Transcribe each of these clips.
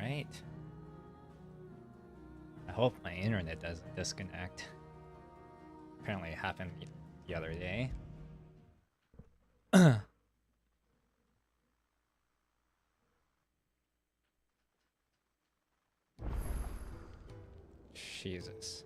right? I hope my internet doesn't disconnect. Apparently it happened the other day. Jesus.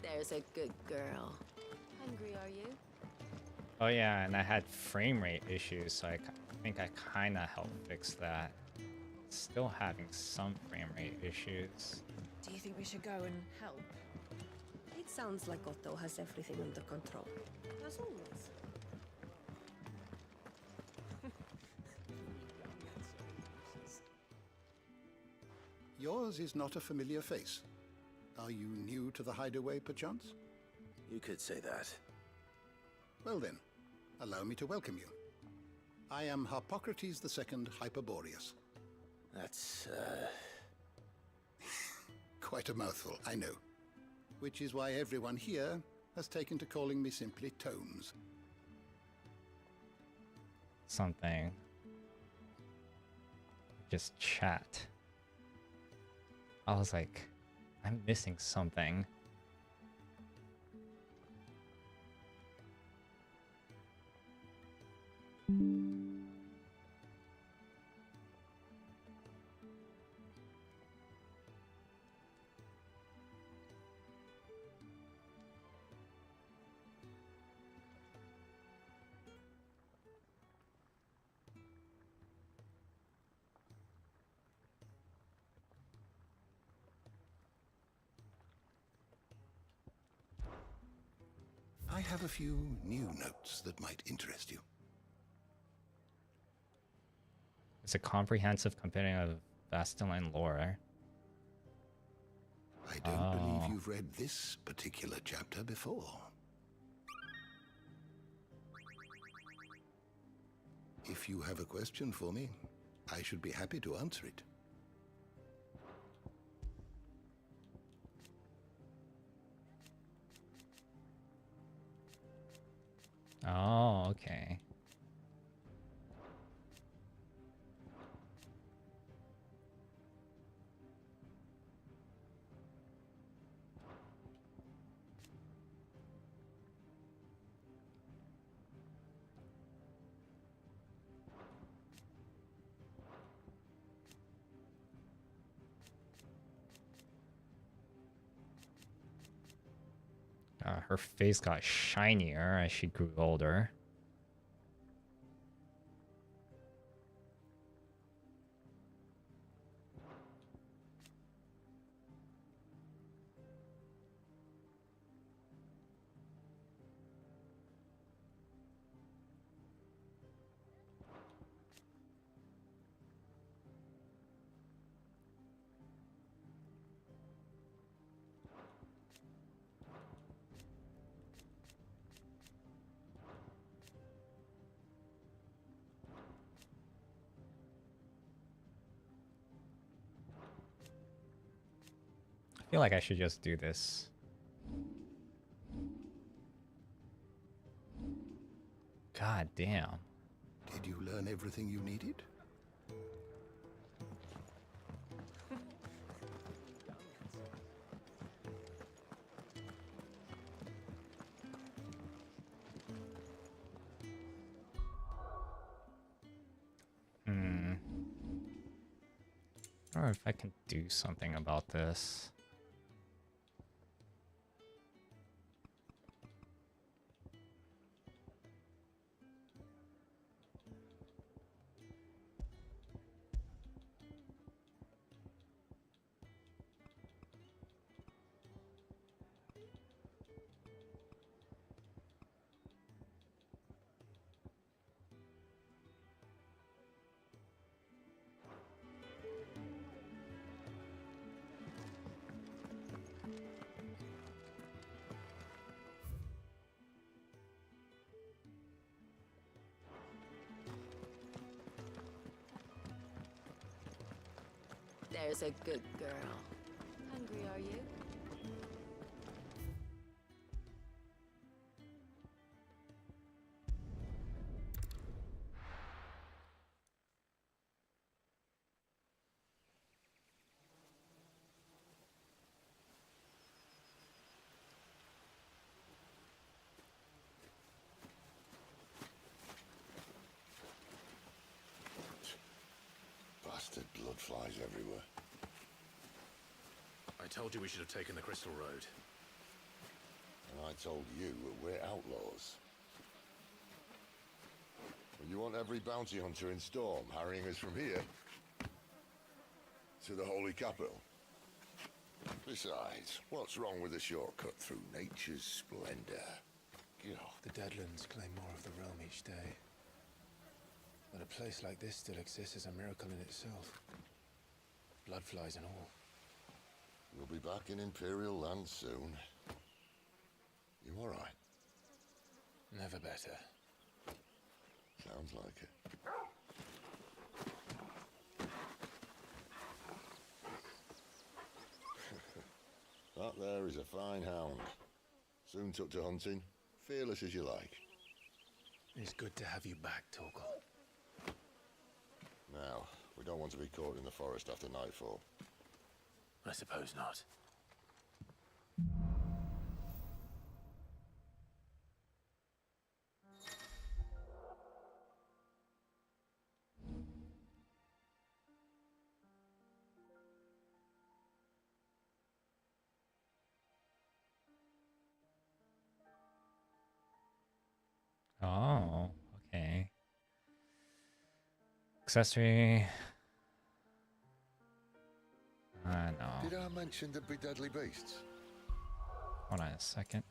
There's a good girl. Hungry, are you? Oh yeah, and I had frame rate issues, so I think I kind of helped fix that. Still having some frame rate issues. Do you think we should go and help? It sounds like Otto has everything under control. As always. Yours is not a familiar face. Are you new to the hideaway, perchance? You could say that. Well then, allow me to welcome you. I am Harpocrates II Hyperboreus. That's, Quite a mouthful, I know. Which is why everyone here has taken to calling me simply Tomes. Something. Just chat. I was like, I'm missing something. I have a few new notes that might interest you. It's a comprehensive compendium of Vasteline lore. I don't believe you've read this particular chapter before. If you have a question for me, I should be happy to answer it. Oh, okay. Her face got shinier as she grew older. I feel like I should just do this. God damn. Did you learn everything you needed? I don't know if I can do something about this. There's a good girl. Hungry, are you? Bastard blood flies everywhere. I told you we should have taken the Crystal Road. And I told you that we're outlaws. Well, you want every bounty hunter in Storm harrying us from here to the Holy Capital? Besides, what's wrong with a shortcut through nature's splendor? God. The Deadlands claim more of the realm each day. That a place like this still exists is a miracle in itself. Bloodflies and all. We'll be back in Imperial land soon. You all right? Never better. Sounds like it. That there is a fine hound. Soon took to hunting. Fearless as you like. It's good to have you back, Torgal. Now, we don't want to be caught in the forest after nightfall. I suppose not. Oh, okay. Accessory. No. Did I mention there'd be deadly beasts? Hold on a second.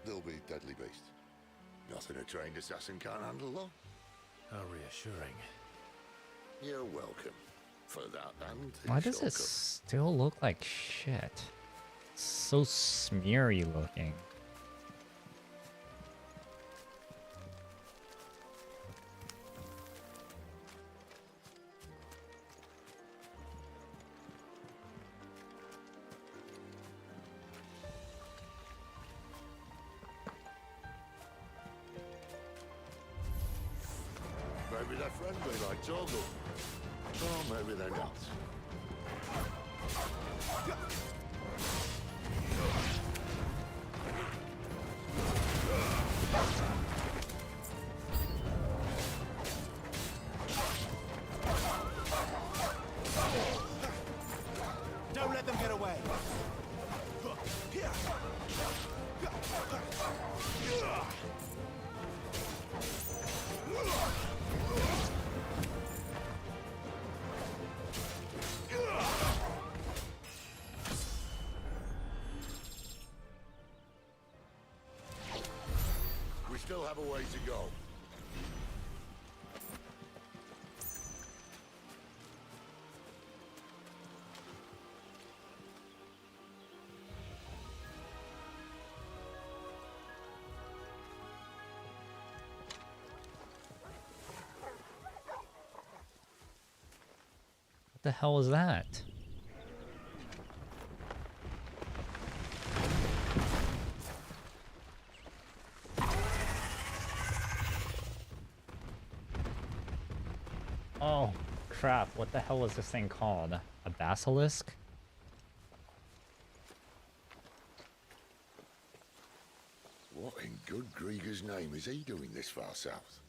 There'll be deadly beasts. Nothing a trained assassin can't handle, though. How reassuring. You're welcome. For that and Why does it still look like shit? It's so smeary looking. Maybe they're friendly like Torgal. Or maybe they're not. Don't let them get away. We still have a way to go. What the hell is that? Oh, crap. What the hell is this thing called? A basilisk? What in good Grieger's name is he doing this far south?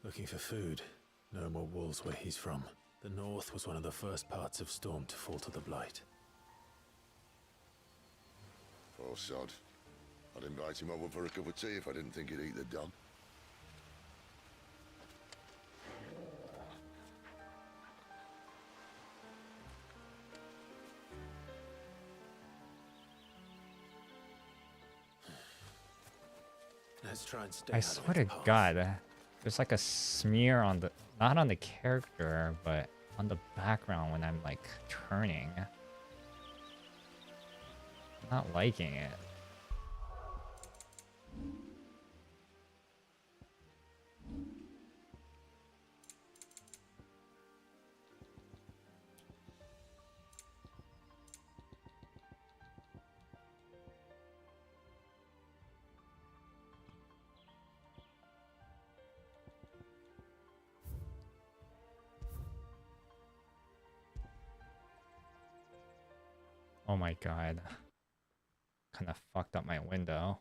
Looking for food. No more wolves where he's from. The north was one of the first parts of Storm to fall to the Blight. Poor sod. I'd invite him over for a cup of tea if I didn't think he'd eat the dog. Let's try and stay I out of swear its to path. God, there's like a smear on the, not on the character, but on the background when I'm like turning. Not liking it. Oh my god. Kind of fucked up my window.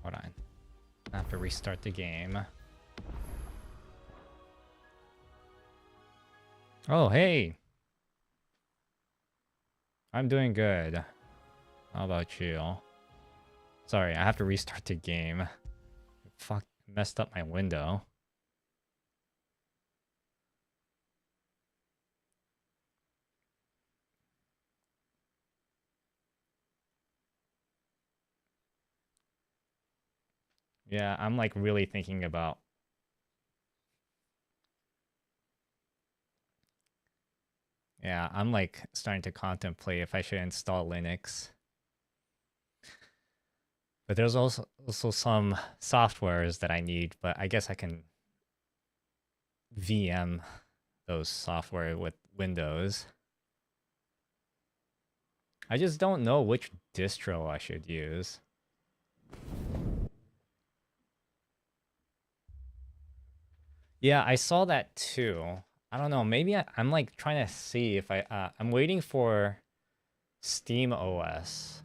Hold on. I have to restart the game. Oh, hey! I'm doing good. How about you? Sorry, I have to restart the game. Fuck, messed up my window. Yeah, I'm like really thinking about... Yeah, I'm like starting to contemplate if I should install Linux. But there's also some softwares that I need, but I guess I can VM those software with Windows. I just don't know which distro I should use. Yeah, I saw that too. I don't know. Maybe I'm like trying to see if I'm waiting for Steam OS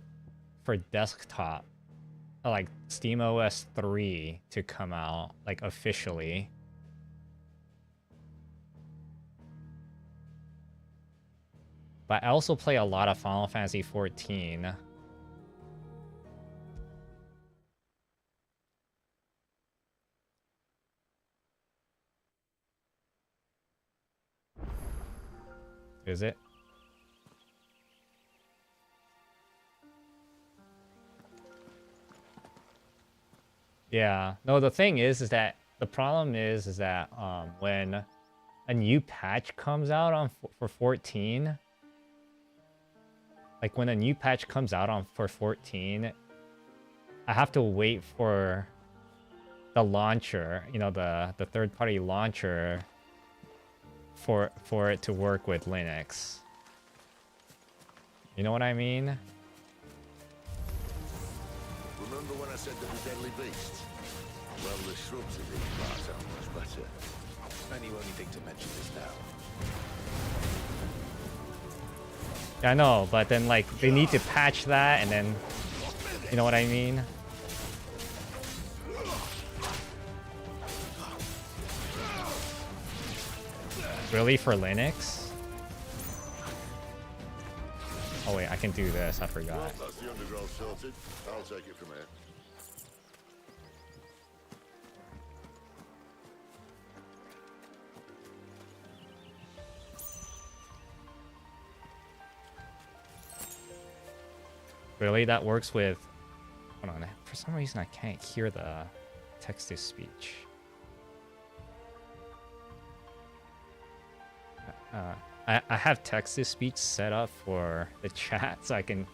for desktop, like Steam OS 3 to come out like officially. But I also play a lot of Final Fantasy 14. Is it? Yeah. No, the thing is that the problem is that when a new patch comes out on for 14, like when a new patch comes out on for 14, I have to wait for the launcher, you know, the third-party launcher for it to work with Linux. You know what I mean? Remember when I said there were deadly beasts? Well, the shrubs in these parts are much better. And you only think to mention this now. Yeah, I know, but then like they need to patch that and then, you know what I mean? Really, for Linux? Oh wait, I can do this, I forgot. Well, that's the undergrowth sorted. I'll take it from here. Really, that works with... Hold on, for some reason I can't hear the text-to-speech. I have text-to-speech set up for the chat so I can...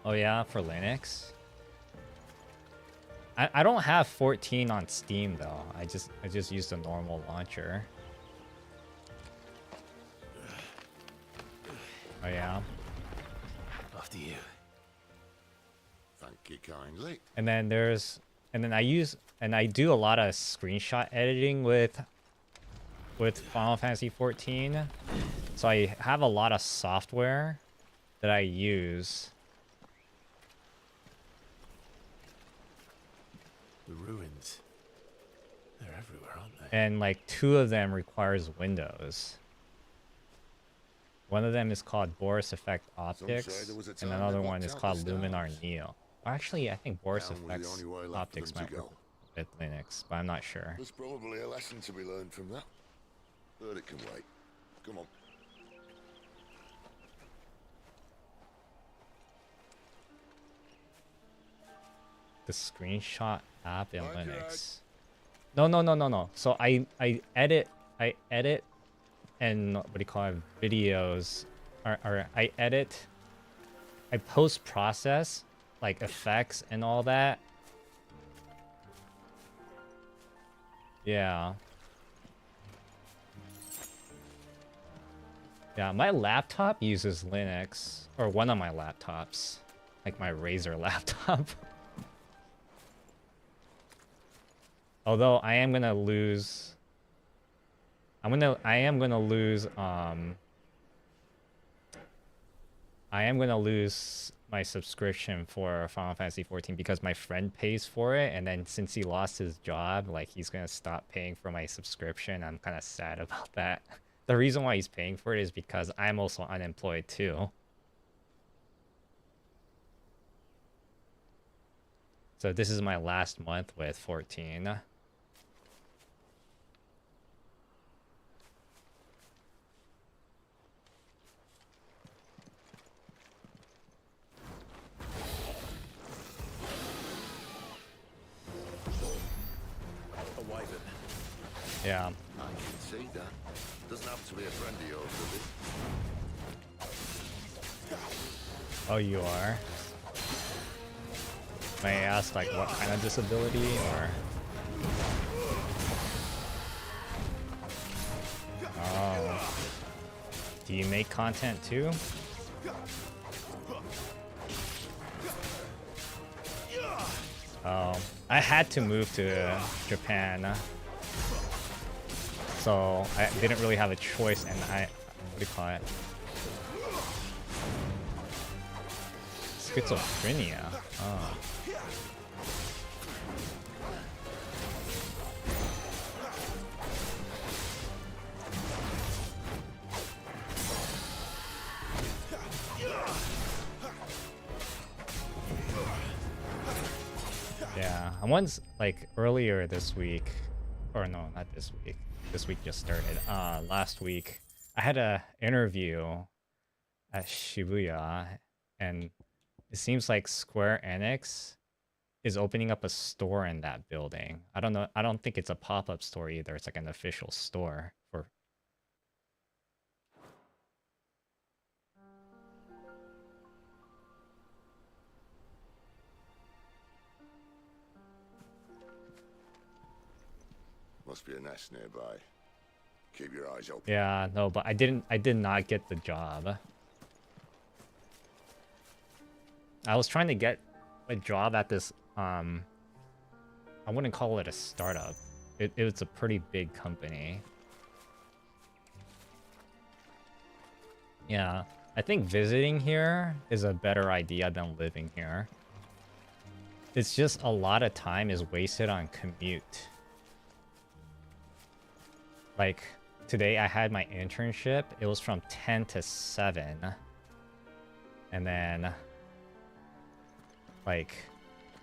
Oh yeah, for Linux? I don't have 14 on Steam though. I just use the normal launcher. Oh yeah. After you. Thank you kindly. And then I do a lot of screenshot editing with Final Fantasy 14. So I have a lot of software that I use. The ruins. They're everywhere, aren't they? And like 2 of them requires Windows. One of them is called Boris Effect Optics, and another one is called Luminar Neo. Actually, I think Boris Effect Optics might work with Linux, but I'm not sure. There's probably a lesson to be learned from that. But it can wait. Come on. The screenshot app in Linux. No. So I edit and what do you call it, videos, or I post process like effects and all that. Yeah. Yeah, my laptop uses Linux, or one of my laptops, like my Razer laptop. Although I am gonna lose, I am gonna lose my subscription for Final Fantasy 14 because my friend pays for it, and then since he lost his job, like he's gonna stop paying for my subscription. I'm kind of sad about that. The reason why he's paying for it is because I'm also unemployed too. So this is my last month with 14. Yeah. I can see that. Doesn't have to be a friend of yours, does it? Oh, you are? May I ask, like, what kind of disability, or? Oh. Do you make content too? Oh. I had to move to Japan. So I didn't really have a choice, and what do you call it? Schizophrenia. Oh. Yeah, I once, like, earlier this week, or no, not this week. This week just started. Last week, I had a interview at Shibuya, and it seems like Square Enix is opening up a store in that building. I don't know. I don't think it's a pop-up store either. It's like an official store for. Must be a nest nearby. Keep your eyes open. Yeah, no, but I did not get the job. I was trying to get a job at this, I wouldn't call it a startup. It was a pretty big company. Yeah, I think visiting here is a better idea than living here. It's just a lot of time is wasted on commute. Like, today I had my internship. It was from 10 to 7. And then, like,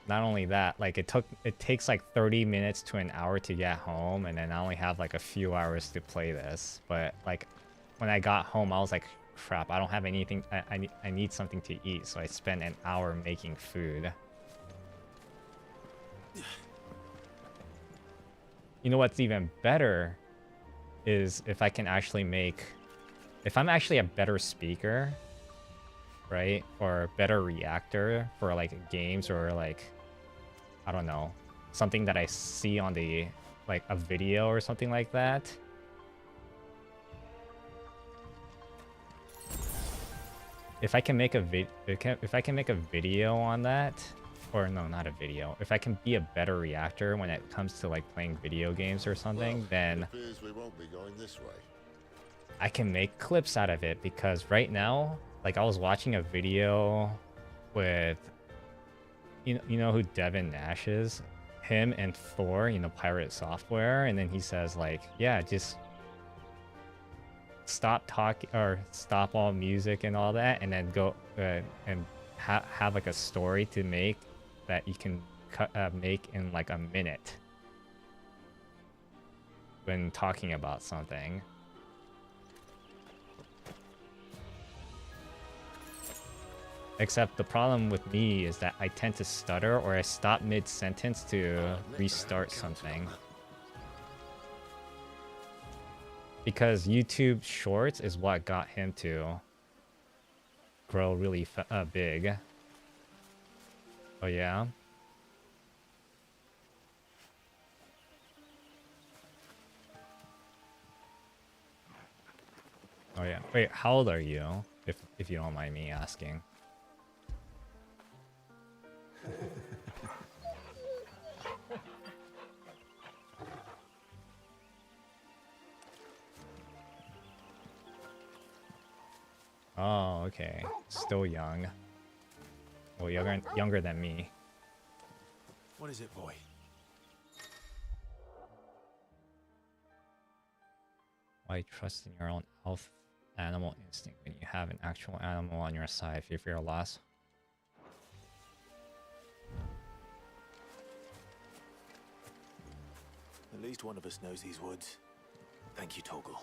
not only that, like, it takes like 30 minutes to an hour to get home, and then I only have like a few hours to play this. But like, when I got home, I was like, crap, I don't have anything. I need something to eat, so I spent an hour making food. You know what's even better is if I can actually make, if I'm actually a better speaker, right, or a better reactor for like games, or like, I don't know, something that I see on the, like, a video or something like that. If I can make a video on that, or no, not a video. If I can be a better reactor when it comes to like playing video games or something, well, then we won't be going this way. I can make clips out of it, because right now Like I was watching a video with you know who Devin Nash is? Him and Thor, you know, Pirate Software, and then he says like, yeah, just stop talking or stop all music and all that, and then go and have like a story to make that you can make in like a minute when talking about something. Except the problem with me is that I tend to stutter or I stop mid-sentence to restart something. Because YouTube Shorts is what got him to grow really big. Oh yeah? Oh yeah. Wait, how old are you? If you don't mind me asking. Oh, okay. Still young. Well, younger than me. What is it, boy? Why trust in your own animal instinct when you have an actual animal on your side if you fear a loss? At least one of us knows these woods. Thank you, Torgal.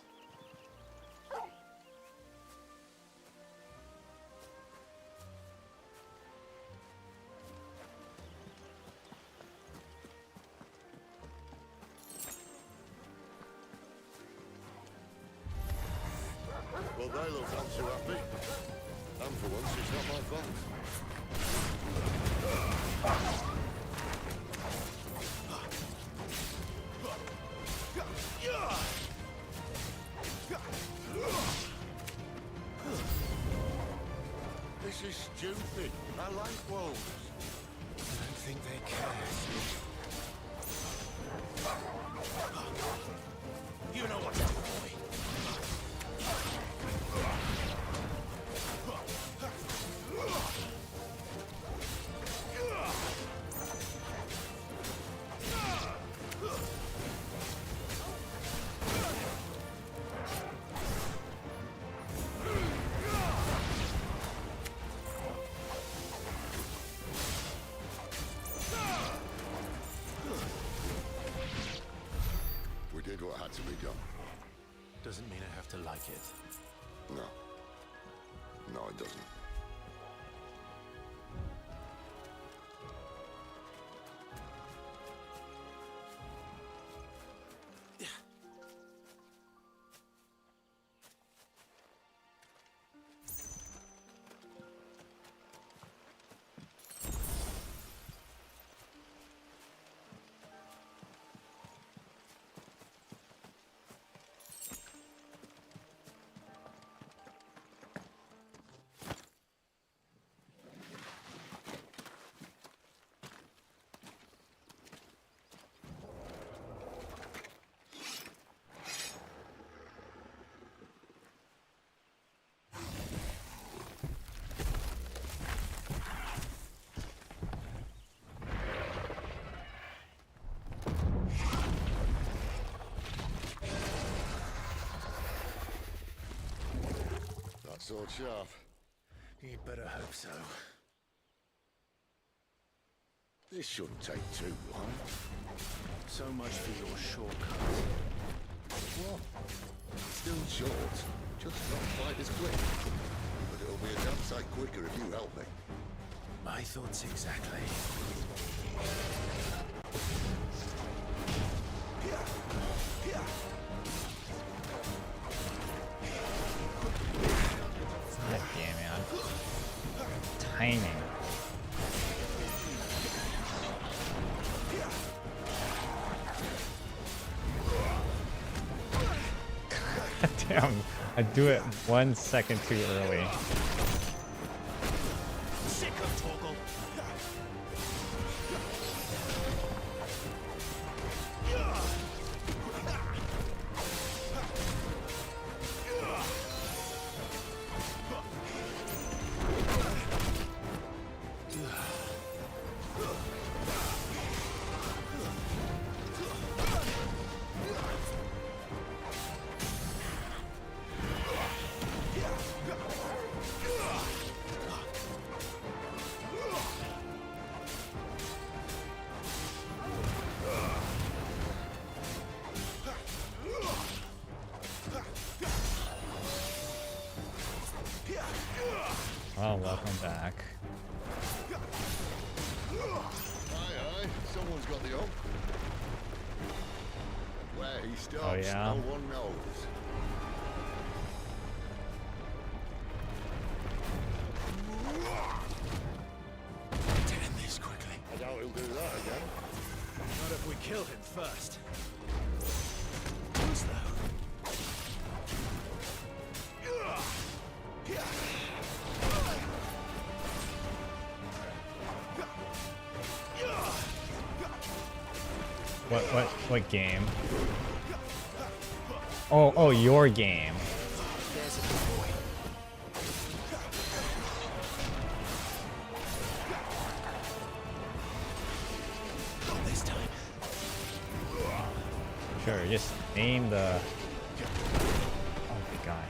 Well, they look not too happy. And for once, it's not my fault. This is stupid. I like wolves. I don't think they care. You know what's up, boy. We did what had to be done. Doesn't mean I have to like it. No. No, it doesn't. Sword sharp. You'd better hope so. This shouldn't take too long. So much for your shortcut. What? Still short, just not quite as quick. But it'll be a damn sight quicker if you help me. My thoughts exactly. God damn it. Timing. God damn. I do it 1 second too early. Sick of Torgal. welcome back. Aye, someone's got the hook. Where he stops, Oh, yeah? no one knows. To end this quickly. I doubt he'll do that again. Not if we kill him first. Too slow. What game? Oh, your game. There's a good boy. Not this time. Sure, just aim the... Oh my god.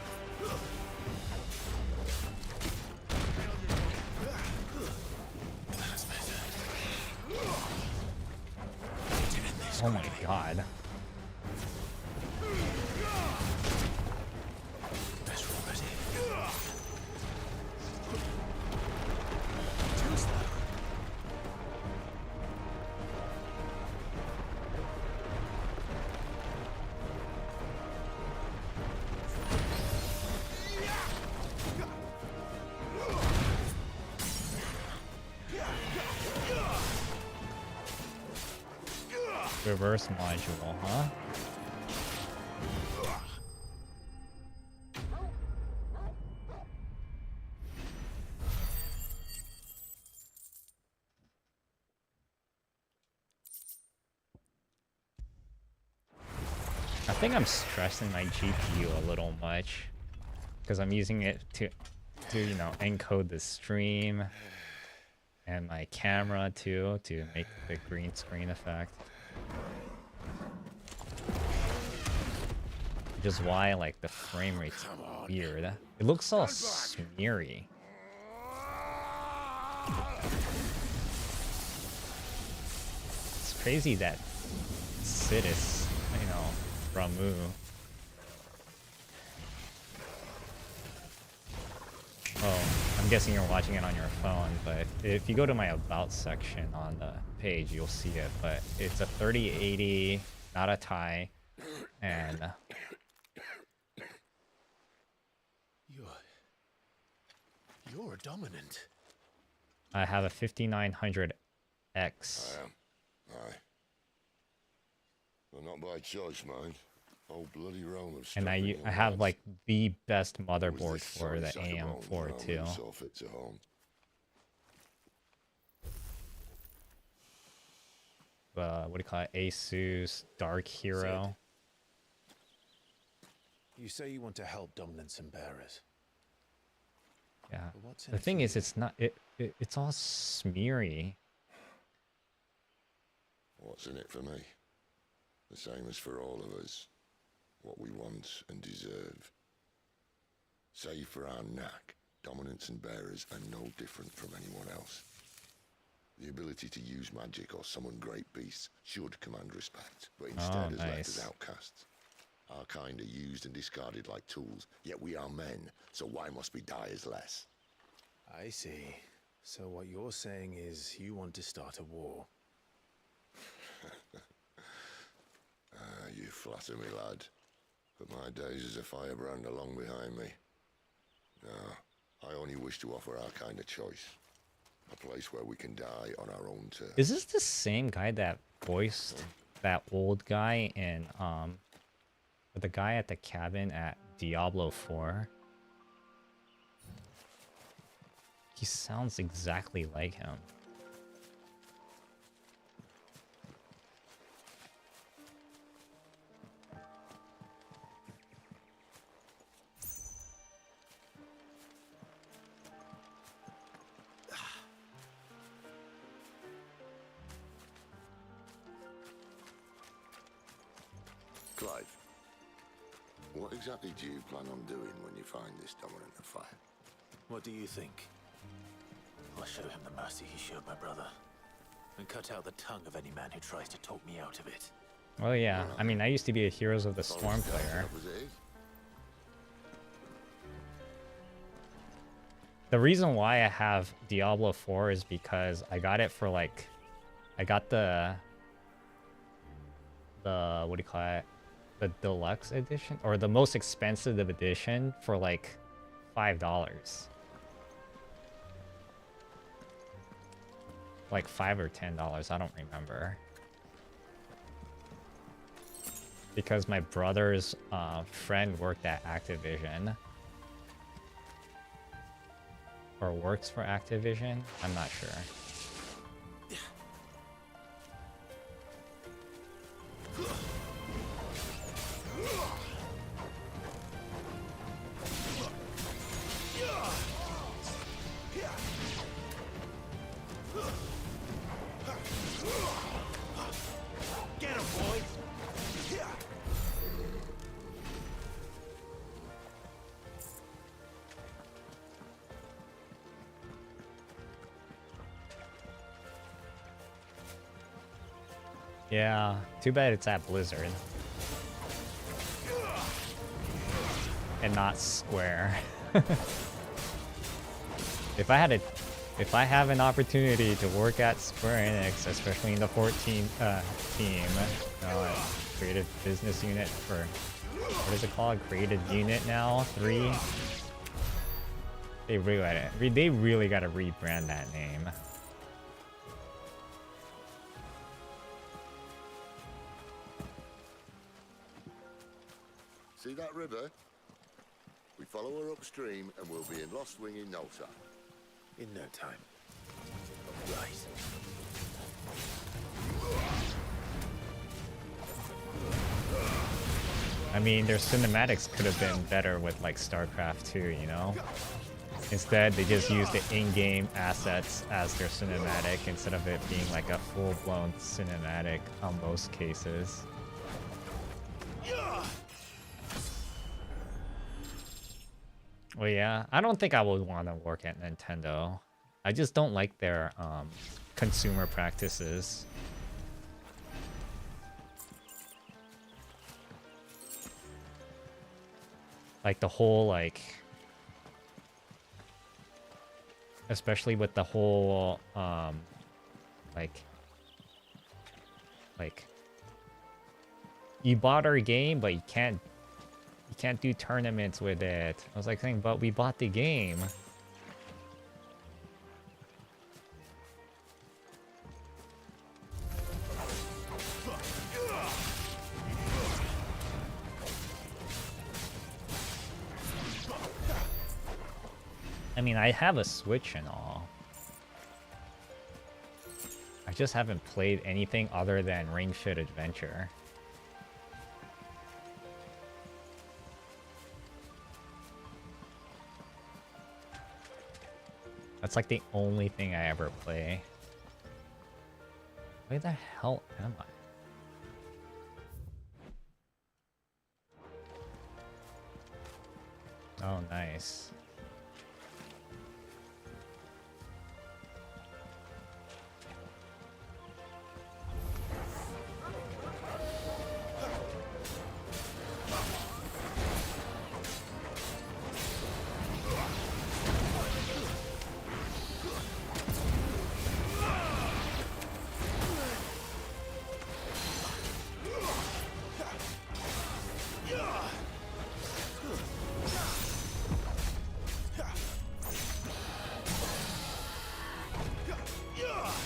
That's better. Oh my god. Better already. Too slow. Reverse module, huh? I think I'm stressing my GPU a little much because I'm using it to you know, encode the stream and my camera too to make the green screen effect. Which is why like the frame rate's weird. It looks all smeary. It's crazy that Sid is, you know, Ramu. Oh, I'm guessing you're watching it on your phone, but if you go to my About section on the page, you'll see it. But it's a 3080, not a tie, and You're a dominant. I have a 5900X. I am. Aye. Well, not by choice, mind. Oh, bloody realm of And I have like the best motherboard for the AM4 too. So fit to home. What do you call it? Asus Dark Hero. You say you want to help dominants and bearers. Yeah. But what's in The it thing for is, you? it's not. It's all smeary. What's in it for me? The same as for all of us. What we want and deserve. Save for our knack, dominants and bearers are no different from anyone else. The ability to use magic or summon great beasts should command respect, but instead has left us outcasts. Our kind are used and discarded like tools, yet we are men, so why must we die as less? I see. So what you're saying is you want to start a war. You flatter me, lad. But my days as a firebrand are long behind me. No, I only wish to offer our kind of choice. A place where we can die on our own terms. Is this the same guy that voiced that old guy in the guy at the cabin at Diablo 4? He sounds exactly like him. Clive, what exactly do you plan on doing when you find this dominant of fire? What do you think? I'll show him the mercy he showed my brother, and cut out the tongue of any man who tries to talk me out of it. Oh yeah, I mean, I used to be a Heroes of the Storm player. The reason why I have Diablo 4 is because I got it for like, I got the what do you call it? The deluxe edition or the most expensive edition for like $5. Like $5 or $10, I don't remember. Because my brother's friend worked at Activision. Or works for Activision? I'm not sure. Get him, boys! Yeah, too bad it's at Blizzard. And not Square. If I have an opportunity to work at Square Enix, especially in the 14 team, creative business unit for, what is it called? Creative unit now, 3. They really gotta rebrand that name. See that river? We follow her upstream and we'll be in Lost Wing in no time. In no time. Right. I mean, their cinematics could have been better with like StarCraft 2, you know? Instead, they just used the in-game assets as their cinematic instead of it being like a full-blown cinematic on most cases. Well, yeah, I don't think I would want to work at Nintendo. I just don't like their consumer practices. Like the whole, like... Especially with the whole, like... You bought our game, but you can't do tournaments with it. I was like saying, but we bought the game. I mean, I have a Switch and all. I just haven't played anything other than Ring Fit Adventure. That's like the only thing I ever play. Where the hell am I? Oh, nice.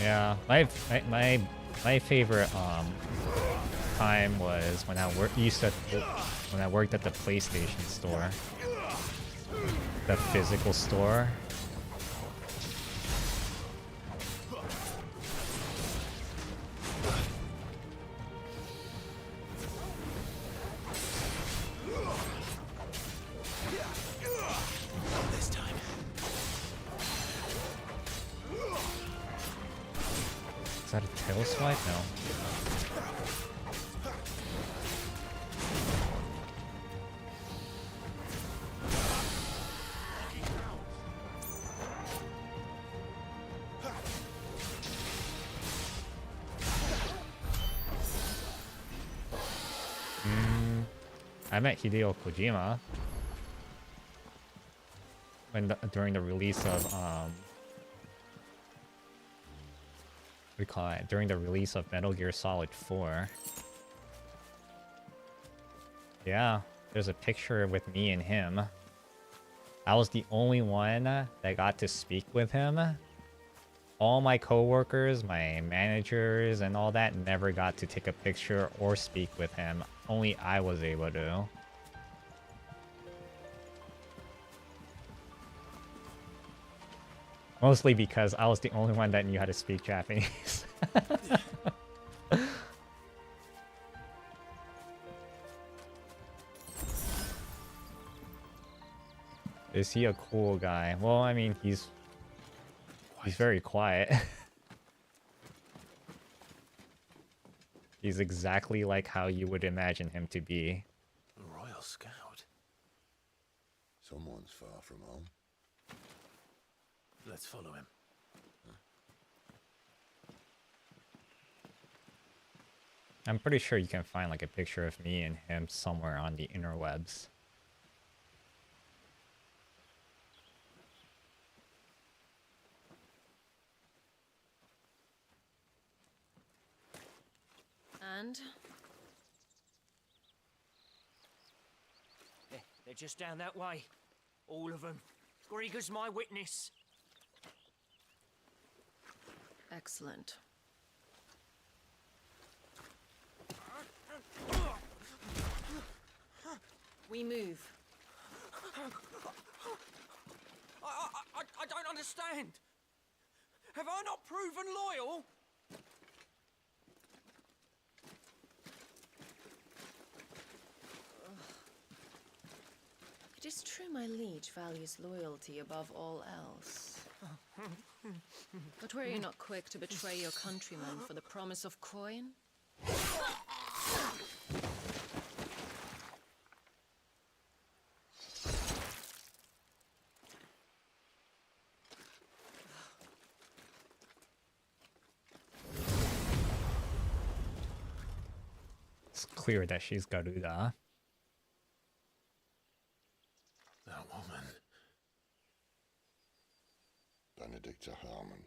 Yeah, my favorite time was when I worked at the PlayStation store, the physical store. Is that a tail swipe? No. I met Hideo Kojima. during the release of what do you call it? During the release of Metal Gear Solid 4. Yeah, there's a picture with me and him. I was the only one that got to speak with him. All my coworkers, my managers, and all that never got to take a picture or speak with him. Only I was able to. Mostly because I was the only one that knew how to speak Japanese. Is he a cool guy? Well, I mean, he's very quiet. He's exactly like how you would imagine him to be. A Royal Scout. Someone's far from home. Let's follow him. I'm pretty sure you can find like a picture of me and him somewhere on the interwebs. And? They're just down that way. All of them. Grieger's my witness. Excellent. We move. I don't understand. Have I not proven loyal? It is true my liege values loyalty above all else. But were you not quick to betray your countrymen for the promise of coin? It's clear that she's Garuda. That woman. Benedicta Harmon,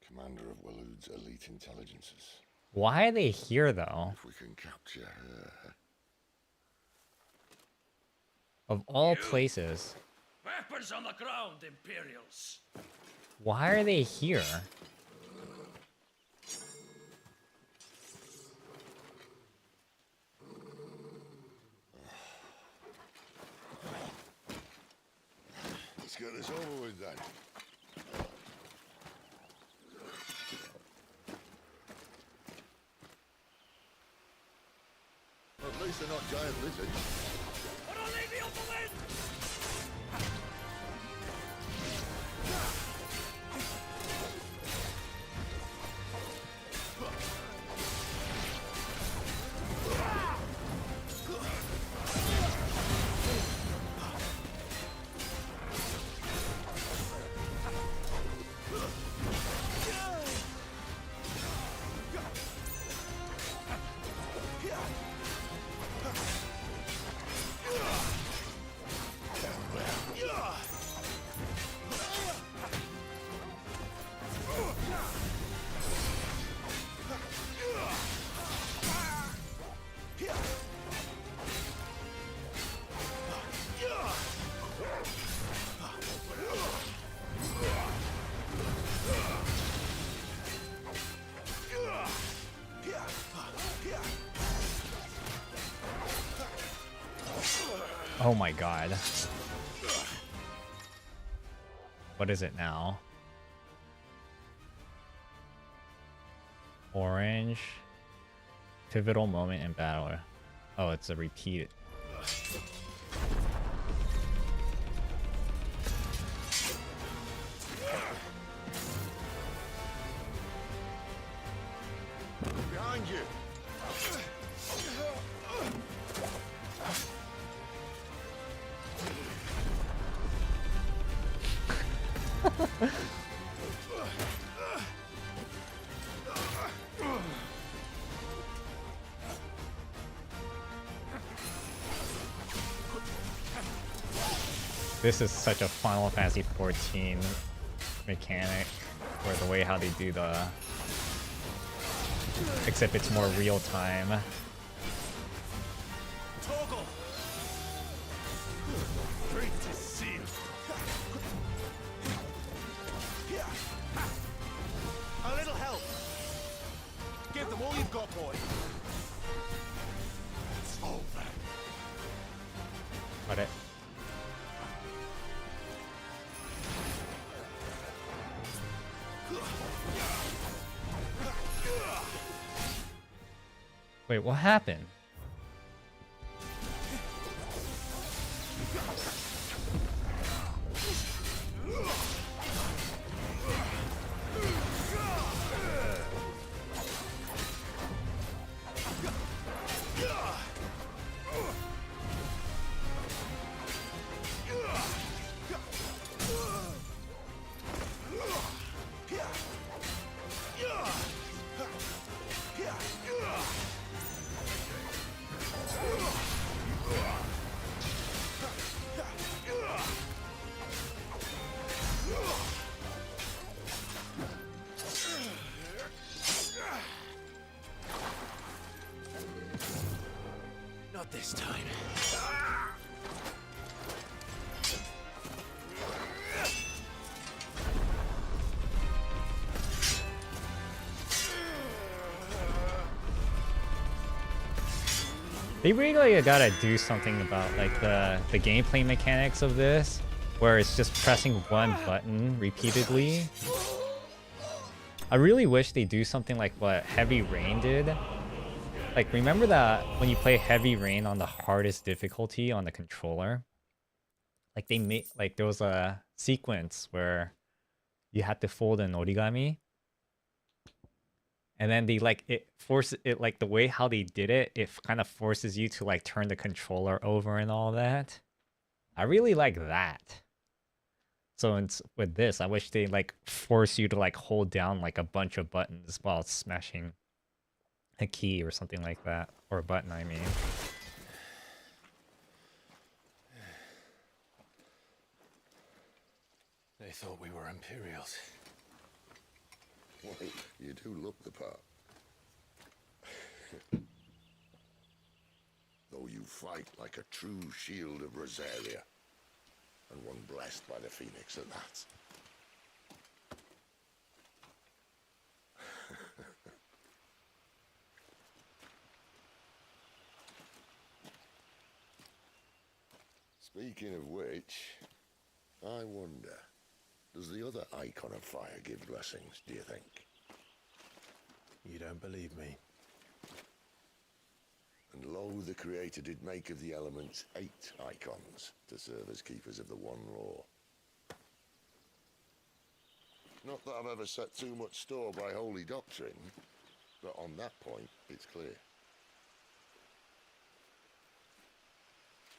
commander of Walood's elite intelligences. Why are they here, though? If we can capture her... Of all places. Weapons on the ground, Imperials. Why are they here? Let's get this over with then. At least they're not giant lizards. What are they the other way? Oh my god. What is it now? Orange. Pivotal moment in battle. Oh, it's a repeat. Behind you. This is such a Final Fantasy 14 mechanic, or the way how they do the... Except it's more real time. Toggle! Great to see you. A little help. Give them all you've got, boy. It's over. Got it. Wait, what happened? Not this time. They really gotta do something about like the gameplay mechanics of this, where it's just pressing one button repeatedly. I really wish they do something like what Heavy Rain did. Like, remember that when you play Heavy Rain on the hardest difficulty on the controller? Like, they made, like, there was a sequence where you had to fold an origami. And then they, like, it forces it, like, the way how they did it, it kind of forces you to, like, turn the controller over and all that. I really like that. So with this, I wish they, like, force you to, like, hold down, like, a bunch of buttons while smashing a key or something like that. Or a button, I mean. They thought we were Imperials. Well, you do look the part. Though you fight like a true shield of Rosaria, and one blessed by the Phoenix at that. Speaking of which, I wonder, does the other icon of fire give blessings, do you think? You don't believe me? And lo, the Creator did make of the elements 8 icons to serve as keepers of the one law. Not that I've ever set too much store by holy doctrine, but on that point, it's clear.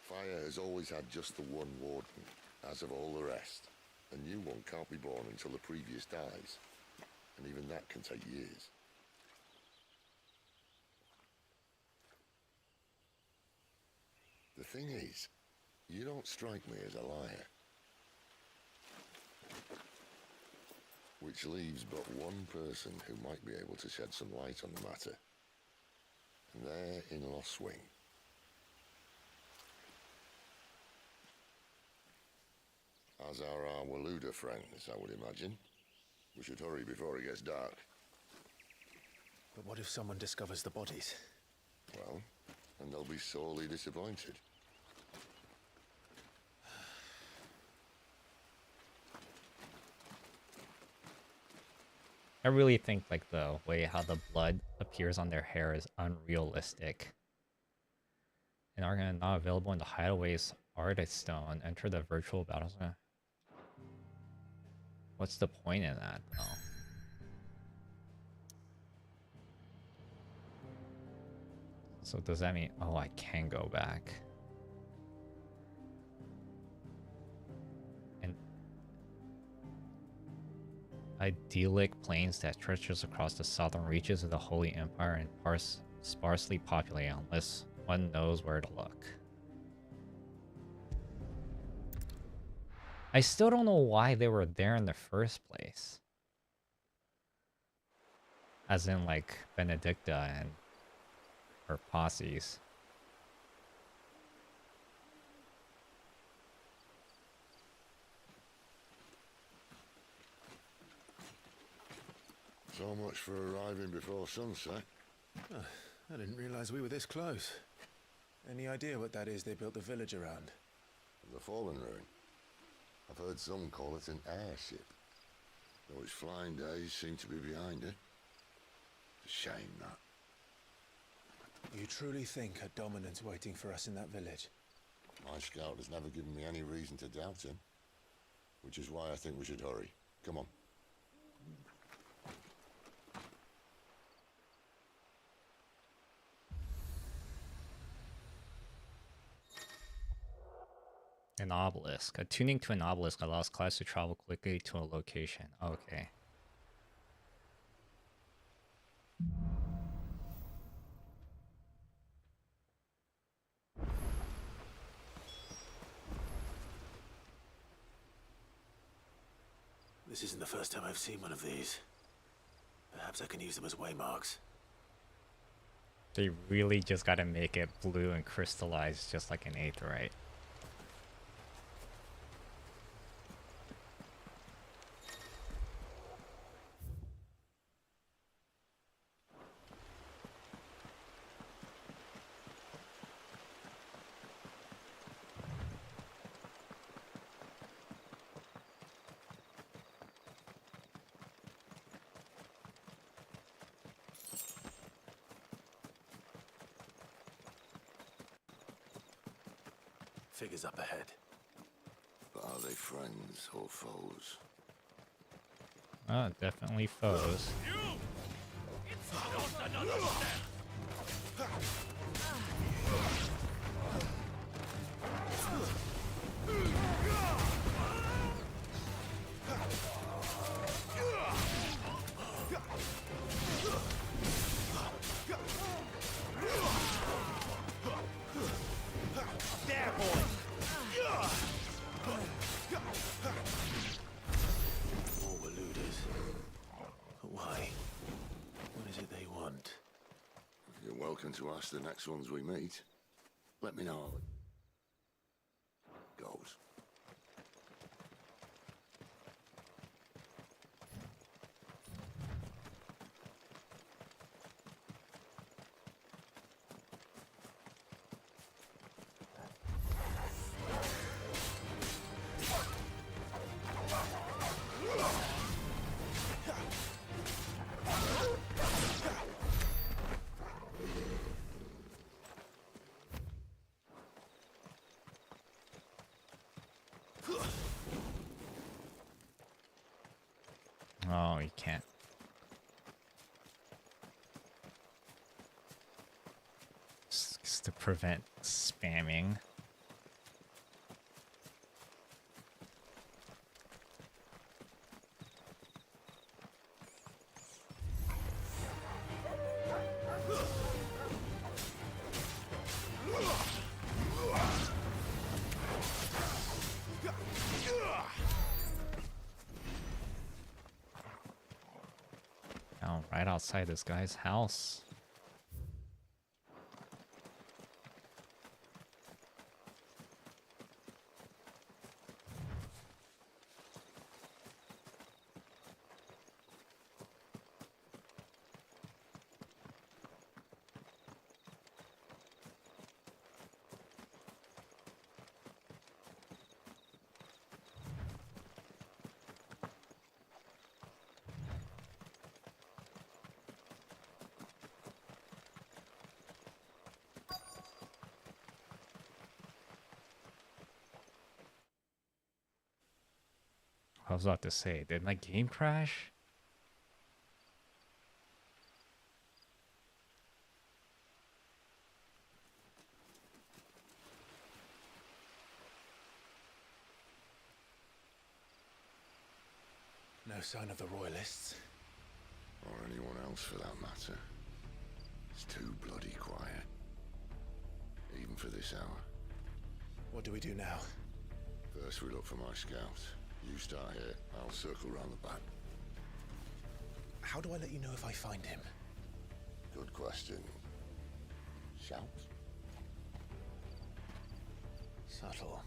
Fire has always had just the one warden, as of all the rest. A new one can't be born until the previous dies, and even that can take years. The thing is, you don't strike me as a liar. Which leaves but one person who might be able to shed some light on the matter. And they're in Lost Swing. As are our Waluda friends, I would imagine. We should hurry before it gets dark. But what if someone discovers the bodies? Well, and they'll be sorely disappointed. I really think like the way how the blood appears on their hair is unrealistic. And are not available in the Hideaway's Artist Stone. Enter the virtual battles. What's the point in that though? So does that mean, oh, I can go back? And idyllic plains that stretches across the southern reaches of the Holy Empire and sparsely populated unless one knows where to look. I still don't know why they were there in the first place. As in, like, Benedicta and her posses. So much for arriving before sunset. Oh, I didn't realize we were this close. Any idea what that is they built the village around? The fallen ruin. I've heard some call it an airship. Though its flying days seem to be behind it. It's a shame, that. You truly think a dominant's waiting for us in that village? My scout has never given me any reason to doubt him. Which is why I think we should hurry. Come on. An obelisk. Attuning to an obelisk allows class to travel quickly to a location. Okay. This isn't the first time I've seen one of these. Perhaps I can use them as waymarks. They really just gotta make it blue and crystallized just like an aetheryte. Figures up ahead. But are they friends or foes? Oh, definitely foes. All were looters. But why? What is it they want? You're welcome to ask the next ones we meet. Let me know how it goes. Oh, you can't. Just to prevent spamming. Oh, right outside this guy's house. I was about to say, did my game crash? No sign of the royalists. Or anyone else for that matter. It's too bloody quiet. Even for this hour. What do we do now? First we look for my scouts. You start here, I'll circle round the back. How do I let you know if I find him? Good question. Shout? Subtle.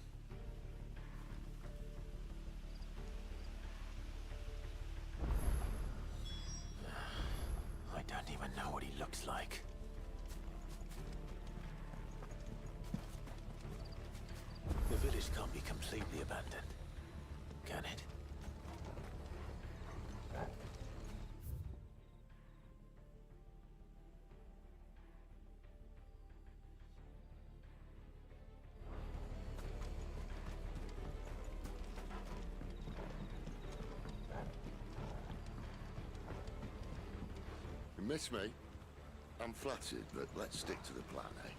I don't even know what he looks like. The village can't be completely abandoned, can it? You miss me? I'm flattered, but let's stick to the plan, eh?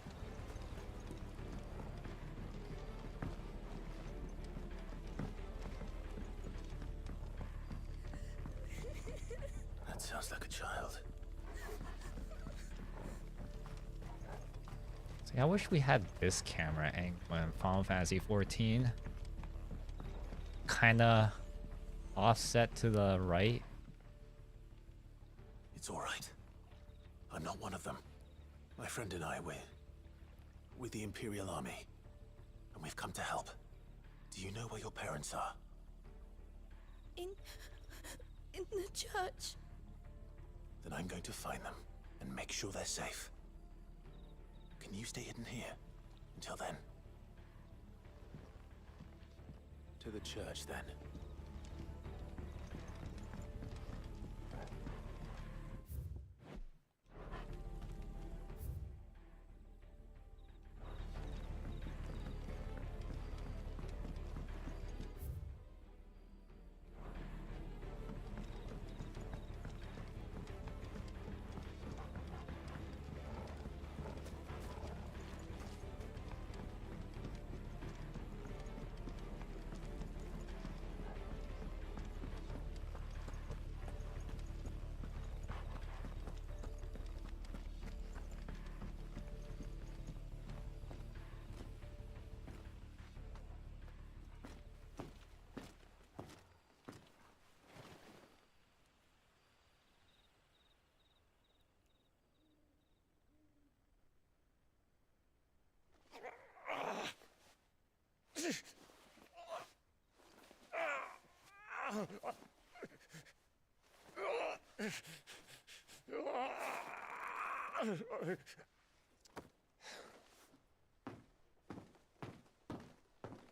That sounds like a child. See, I wish we had this camera angle in Final Fantasy 14. Kinda offset to the right. It's all right. I'm not one of them. My friend and I, we're with the Imperial Army, and we've come to help. Do you know where your parents are? In the church. Then I'm going to find them and make sure they're safe. Can you stay hidden here until then? To the church, then.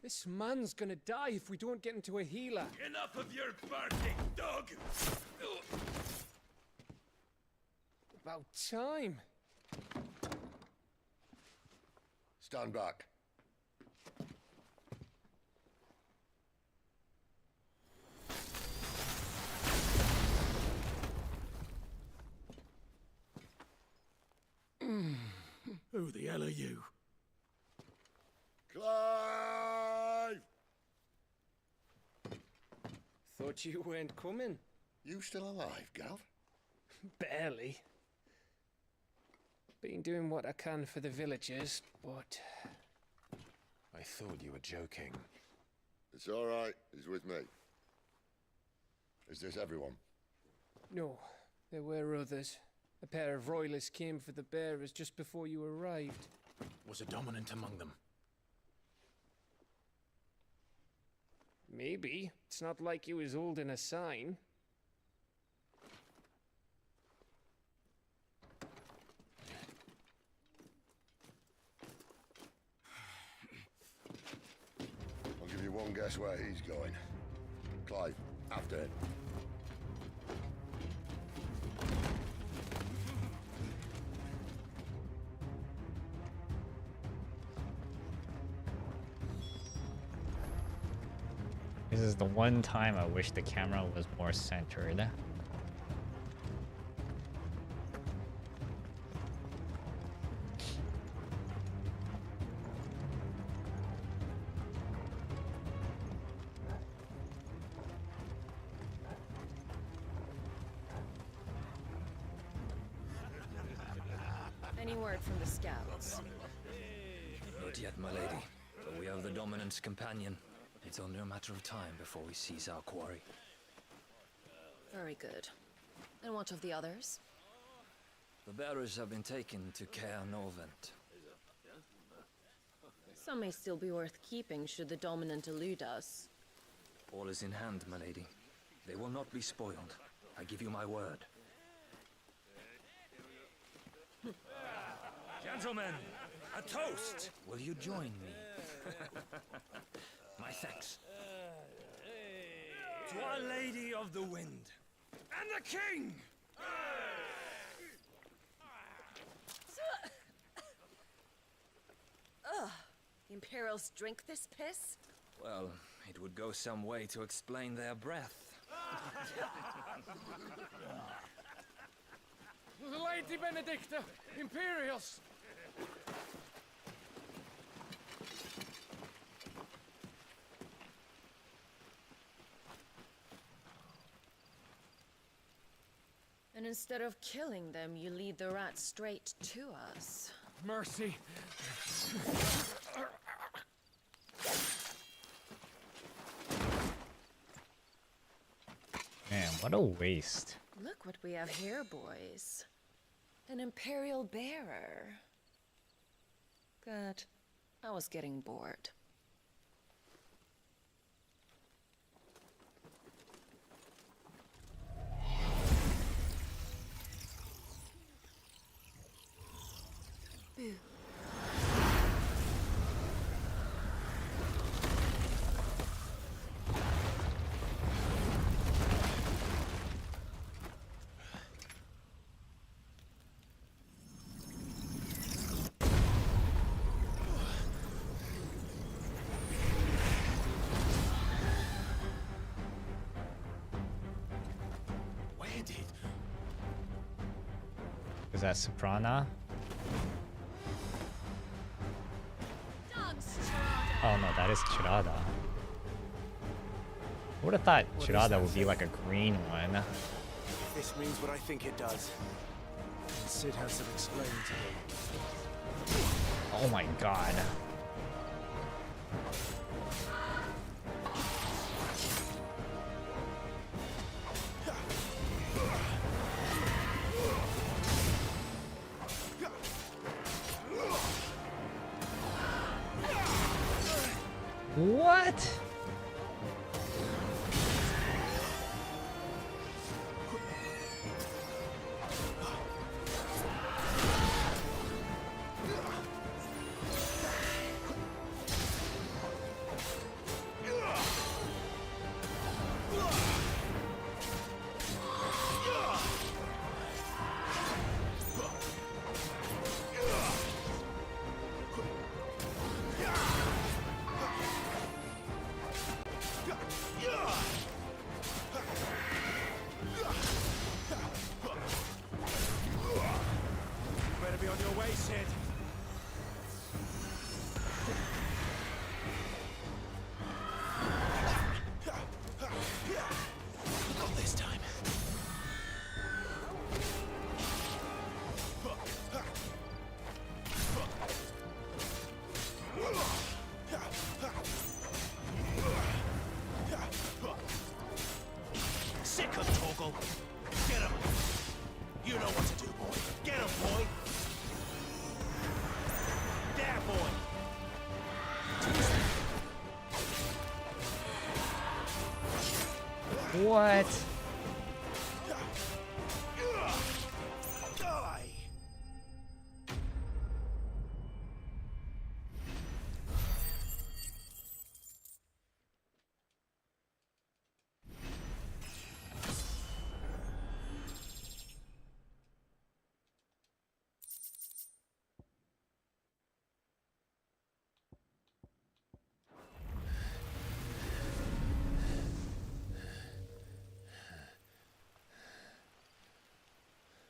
This man's gonna die if we don't get into a healer. Enough of your barking, dog! About time. Stand back. Who the hell are you? Clive! Thought you weren't coming. You still alive, Gav? Barely. Been doing what I can for the villagers, but... I thought you were joking. It's all right. He's with me. Is this everyone? No, there were others. A pair of royalists came for the bearers just before you arrived. Was a dominant among them? Maybe. It's not like he was holding a sign. I'll give you one guess where he's going. Clive, after him. This is the one time I wish the camera was more centered. Any word from the scouts? Not yet, my lady. But we have the Dominant's companion. It's only a matter of time before we seize our quarry. Very good. And what of the others? The bearers have been taken to Caer Norvent. Some may still be worth keeping should the dominant elude us. All is in hand, my lady. They will not be spoiled. I give you my word. Gentlemen, a toast! Will you join me? My thanks. To Our Lady of the Wind and the King! Ugh. The Imperials drink this piss? Well, it would go some way to explain their breath. The Lady Benedicta! Imperials! And instead of killing them, you lead the rats straight to us. Mercy! Man, what a waste. Look what we have here, boys. An Imperial bearer. Good. I was getting bored. Boo. Is that Soprana? Oh no, that is Chirada. I would have thought Chirada would be like a green one. If this means what I think it does, then Sid has some explaining to do. Oh my god. What? What?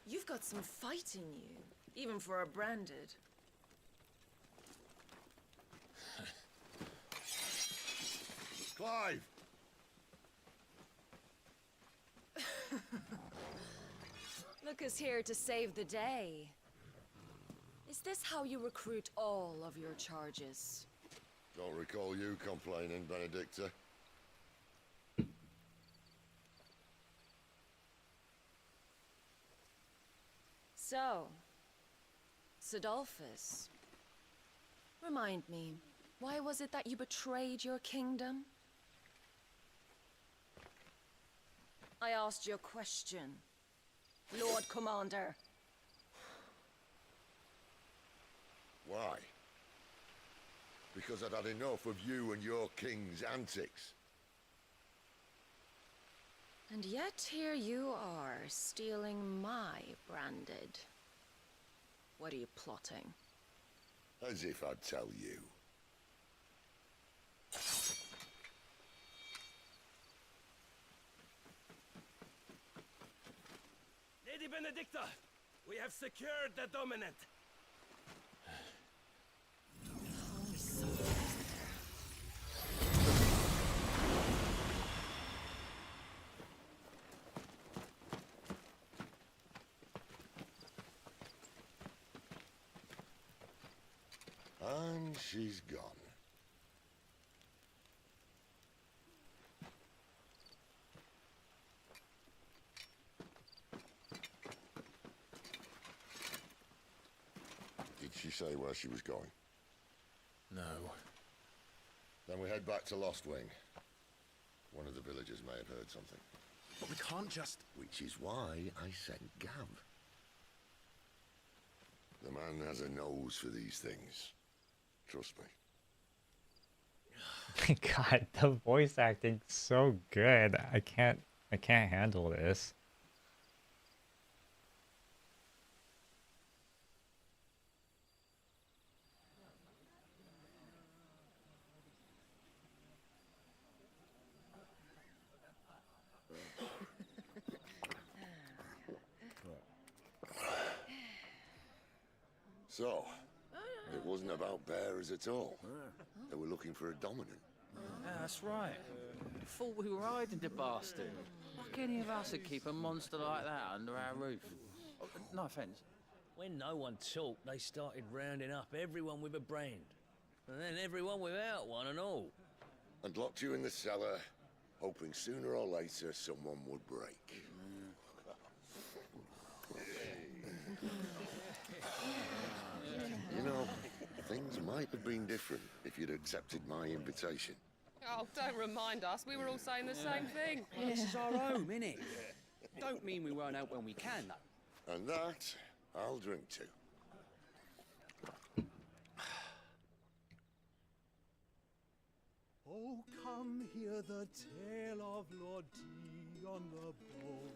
You've got some fight in you, even for a branded. Clive! Look who's here to save the day. Is this how you recruit all of your charges? Don't recall you complaining, Benedicta. So, Sidolphus, remind me, why was it that you betrayed your kingdom? I asked you a question, Lord Commander. Why? Because I'd had enough of you and your king's antics. And yet here you are, stealing my branded. What are you plotting? As if I'd tell you. Lady Benedicta, we have secured the dominant. And she's gone. Did she say where she was going? No. Then we head back to Lost Wing. One of the villagers may have heard something. But we can't just... Which is why I sent Gav. The man has a nose for these things. Trust me. God, the voice acting's so good. I can't handle this. So, it wasn't about bearers at all. They were looking for a dominant. Yeah, that's right. Thought we were hiding the bastard. Like any of us would keep a monster like that under our roof. Oh, no offence. When no one talked, they started rounding up everyone with a brand. And then everyone without one and all. And locked you in the cellar, hoping sooner or later someone would break. You know, things might have been different if you'd accepted my invitation. Oh, don't remind us. We were all saying the same thing. Well, this is our home, innit? Don't mean we won't help when we can, though. And that, I'll drink to. Oh, come hear the tale of Lord D on the bold,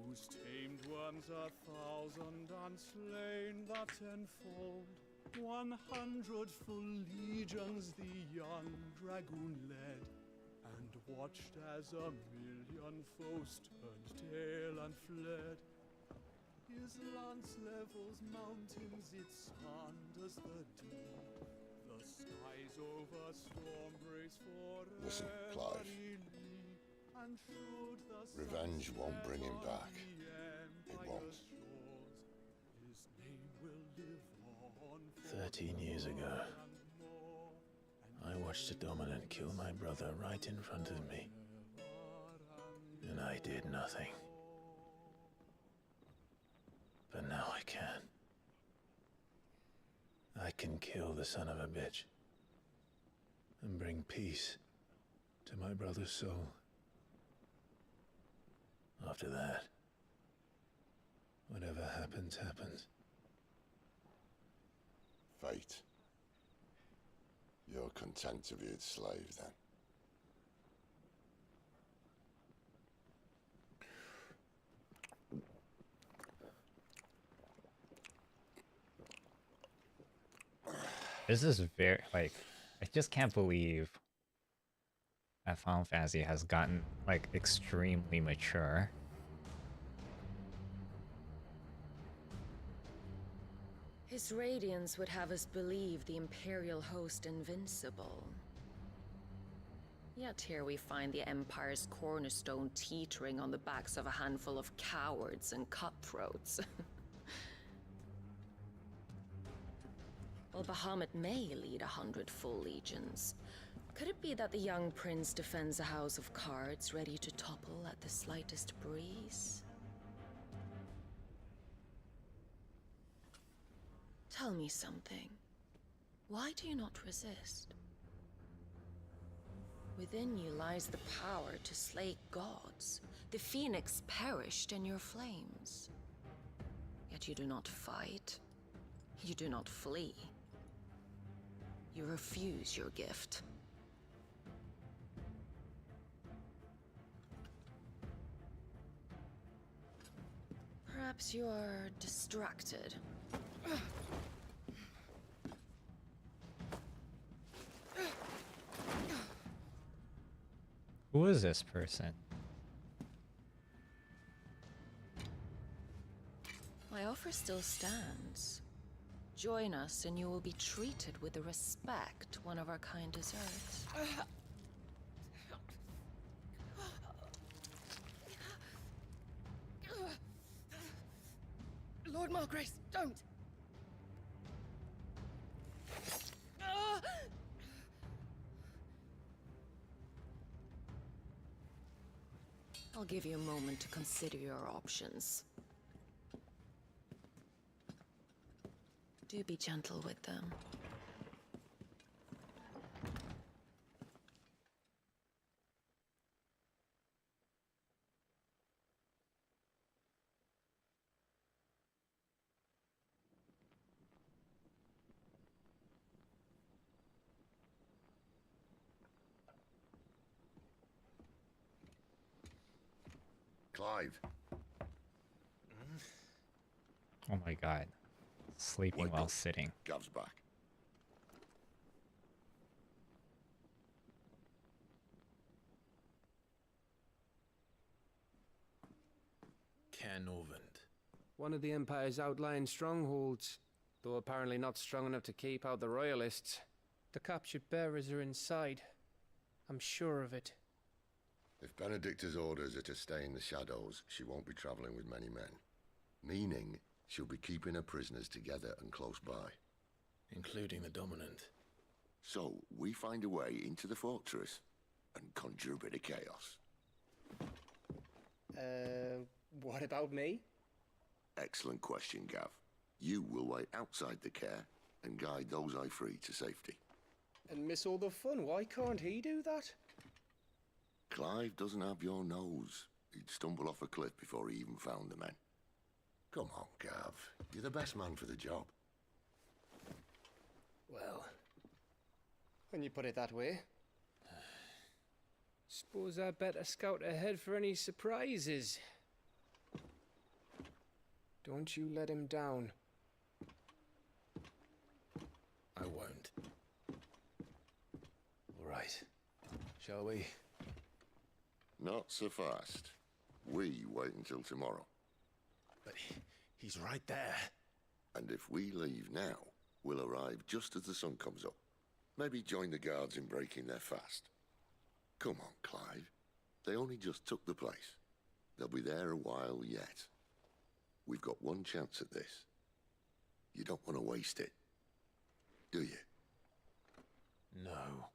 who's tamed worms 1,000 and slain the tenfold. 100 full legions the young dragoon led, and watched as 1,000,000 foes turned tail and fled. His lance levels mountains, it sanders the deep. The skies over storm brace for Listen, Clive. and should the Revenge won't bring him back. It won't. His name will live on 13 years ago, I watched a dominant kill my brother right in front of me, and I did nothing. But now I can. I can kill the son of a bitch and bring peace to my brother's soul. After that, whatever happens, happens. Fate. You're content to be its slave, then? This is very, like, I just can't believe that Final Fantasy has gotten, like, extremely mature. His radiance would have us believe the Imperial host invincible. Yet here we find the Empire's cornerstone teetering on the backs of a handful of cowards and cutthroats. Well, Bahamut may lead 100 full legions. Could it be that the young prince defends a house of cards ready to topple at the slightest breeze? Tell me something. Why do you not resist? Within you lies the power to slay gods. The phoenix perished in your flames. Yet you do not fight. You do not flee. You refuse your gift. Perhaps you are distracted. Who is this person? My offer still stands. Join us and you will be treated with the respect one of our kind deserves. Lord Margrace, don't! I'll give you a moment to consider your options. Do be gentle with them. Clive. Oh my god. Sleeping Wake while up. sitting. Gav's back. Canovant. One of the Empire's outlying strongholds, though apparently not strong enough to keep out the Royalists. The captured bearers are inside. I'm sure of it. If Benedicta's orders are to stay in the shadows, she won't be traveling with many men. Meaning, she'll be keeping her prisoners together and close by. Including the Dominant. So, we find a way into the fortress and conjure a bit of chaos. What about me? Excellent question, Gav. You will wait outside the care and guide those I free to safety. And miss all the fun. Why can't he do that? Clive doesn't have your nose. He'd stumble off a cliff before he even found the men. Come on, Gav. You're the best man for the job. Well, when you put it that way. Suppose I better scout ahead for any surprises. Don't you let him down. I won't. All right. Shall we? Not so fast. We wait until tomorrow. But he's right there. And if we leave now, we'll arrive just as the sun comes up. Maybe join the guards in breaking their fast. Come on, Clive. They only just took the place. They'll be there a while yet. We've got one chance at this. You don't want to waste it, do you? No.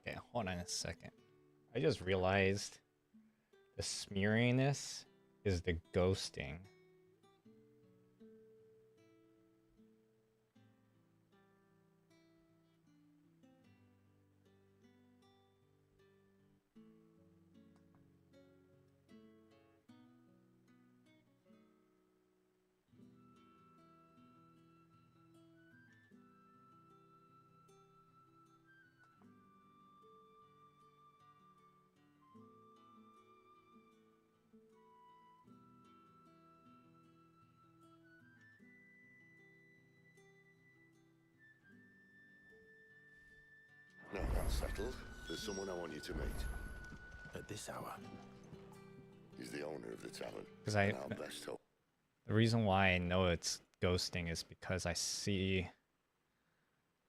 Okay, hold on a second. I just realized the smeariness is the ghosting. Now that's settled. There's someone I want you to meet. at this hour? He's the owner of the tavern. Because and our best hope. the reason why I know it's ghosting is because I see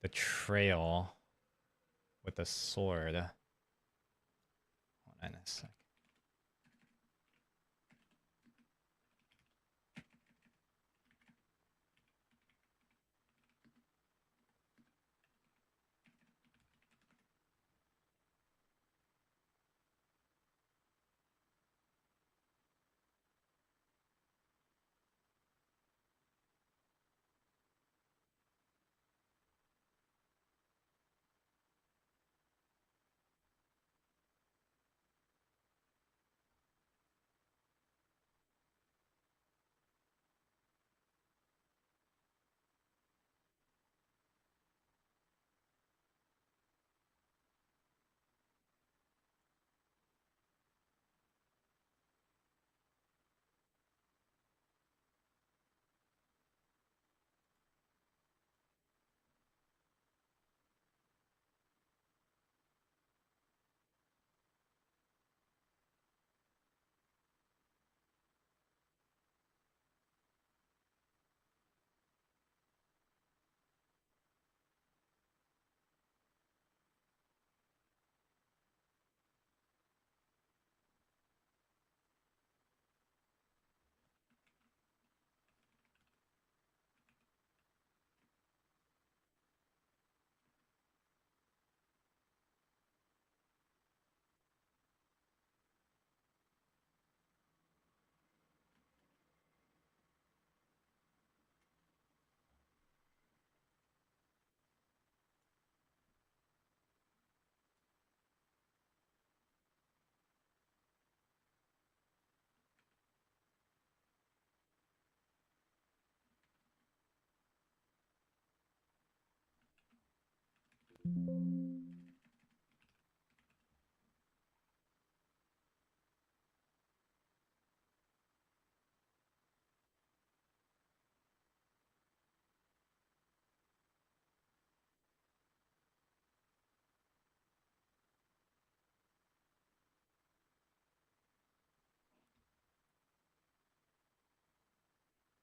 the trail with the sword. Hold on a sec.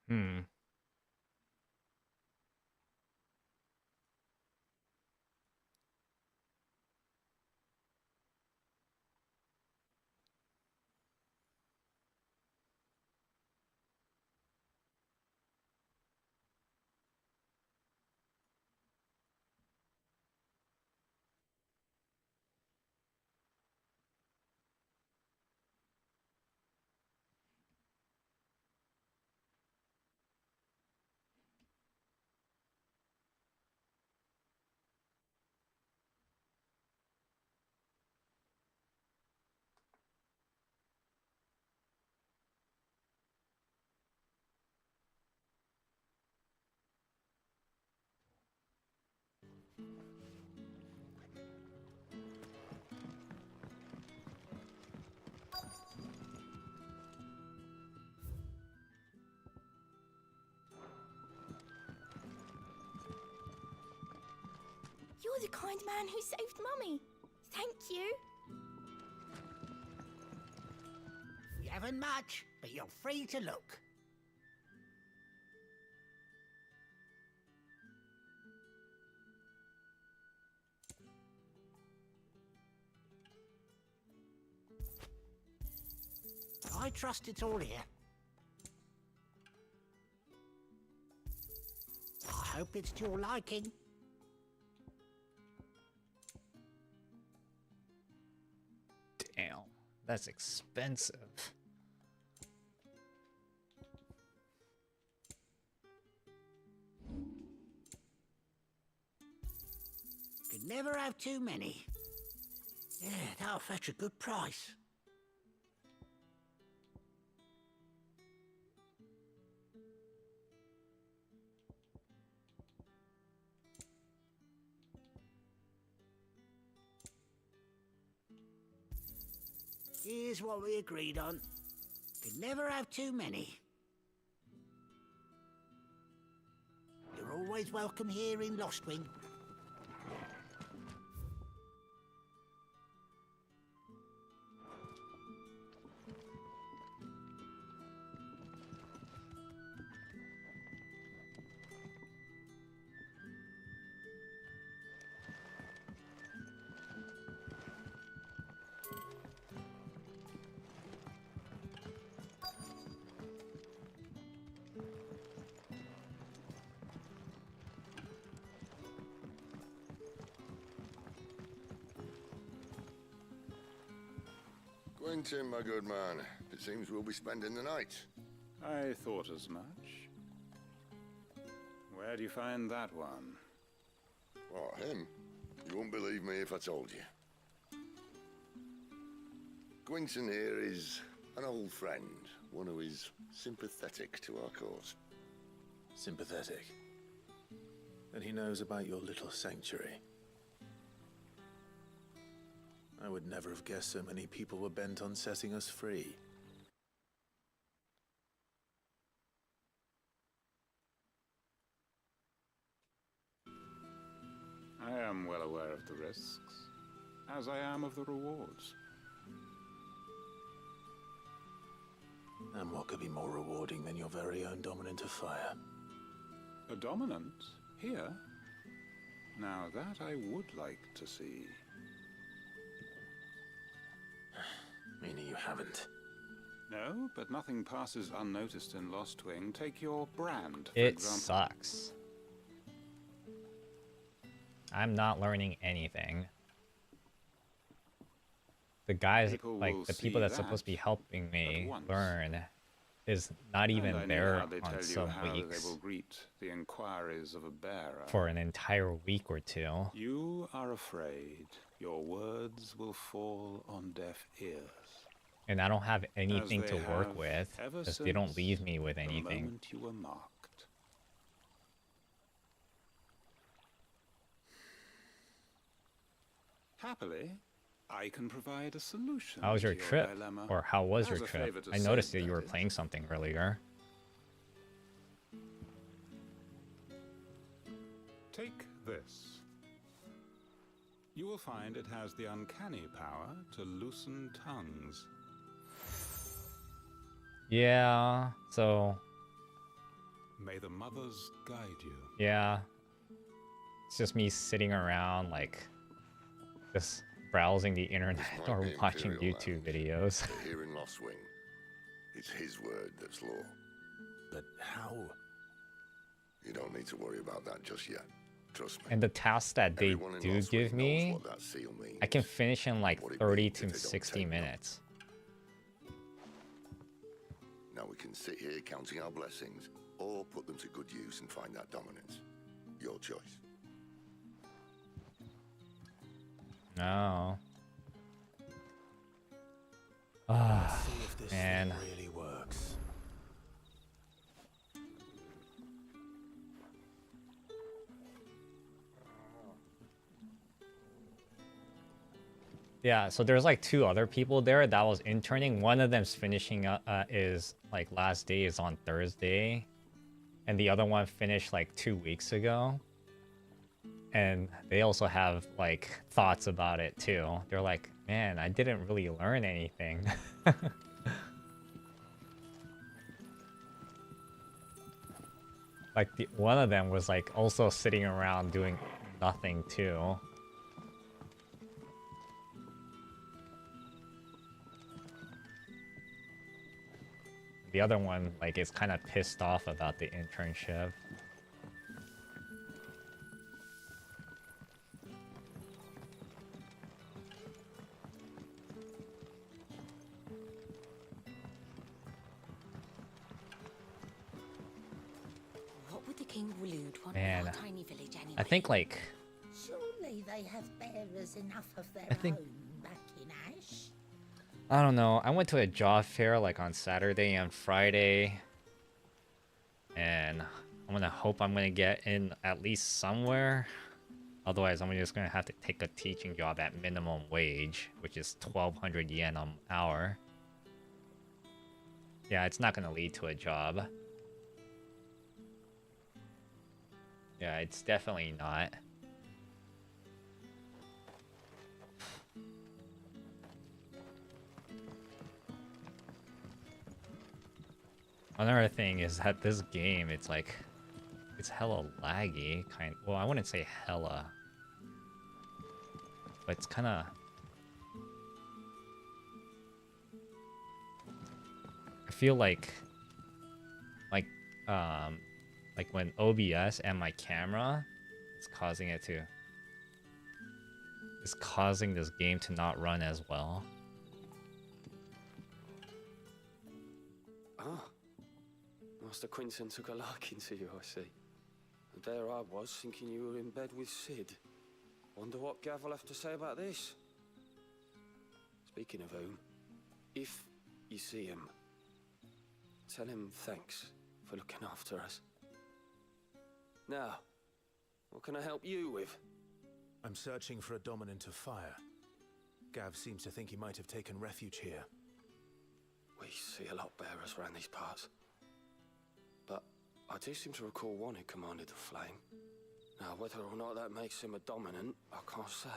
Hmm. You're the kind man who saved Mummy. Thank you. We haven't much, but you're free to look. I trust it's all here. I hope it's to your liking. Damn, that's expensive. Could never have too many. Yeah, that'll fetch a good price. Here's what we agreed on. Could never have too many. You're always welcome here in Lostwing. Quentin, my good man. It seems we'll be spending the night. I thought as much. Where do you find that one? What, him? You won't believe me if I told you. Quentin here is an old friend, one who is sympathetic to our cause. Sympathetic? And he knows about your little sanctuary. I would never have guessed so many people were bent on setting us free. I am well aware of the risks, as I am of the rewards. And what could be more rewarding than your very own dominant of fire? A dominant? Here? Now that I would like to see. Meaning you haven't? No, but nothing passes unnoticed in Lost Wing. Take your brand, for It example. sucks. I'm not learning anything. The guys, People like will the people see that's supposed to be that helping me at once. learn, is not And even I know there how they tell on you some how weeks they will greet the inquiries of a bearer. for an entire week or two. You are afraid your words will fall on deaf ears. And I don't have anything As to they work have with ever because they don't since leave me with the anything. moment you were marked. Happily, I can provide a solution. How was your to trip? dilemma. Or how was your As a trip? favor to I noticed Sid, that you were is. playing something earlier. Take this. You will find it has the uncanny power to loosen tongues. Yeah, so May the mothers guide you. yeah. It's just me sitting around like just browsing the internet This might or be watching Imperial YouTube land, videos. but here in Lost Wing, it's his word that's law. But how? You don't need to worry about that just yet. Trust me. And the tasks that they Everyone in do Lost give Wing knows me, what that seal means. I can finish in like What it 30 means if to they don't 60 take note. minutes. Now we can sit here counting our blessings, or put them to good use and find that dominance. Your choice. No. Let's Ah, see if this man. thing really works. Yeah, so there's like two other people there that was interning. One of them's finishing up, is like last day is on Thursday. And the other one finished like 2 weeks ago. And they also have like thoughts about it too. They're like, man, I didn't really learn anything. Like one of them was like also sitting around doing nothing too. The other one like is kind of pissed off about the internship. What would the king Waloed want Man, with our tiny village anyway? I think like Surely they have bearers enough of their think- own back in Ash. I don't know. I went to a job fair like on Saturday and Friday. And I'm gonna hope I'm gonna get in at least somewhere. Otherwise, I'm just gonna have to take a teaching job at minimum wage, which is 1,200 yen an hour. Yeah, it's not gonna lead to a job. Yeah, it's definitely not. Another thing is that this game, it's like, it's hella laggy, well, I wouldn't say hella. But it's kinda... I feel like when OBS and my camera is causing it to... It's causing this game to not run as well. Ah. Master Quinton took a liking to you, I see. And there I was, thinking you were in bed with Sid. Wonder what Gav will have to say about this. Speaking of whom, if you see him, tell him thanks for looking after us. Now, what can I help you with? I'm searching for a dominant of fire. Gav seems to think he might have taken refuge here. We see a lot bearers around these parts. But I do seem to recall one who commanded the flame. Now, whether or not that makes him a dominant, I can't say.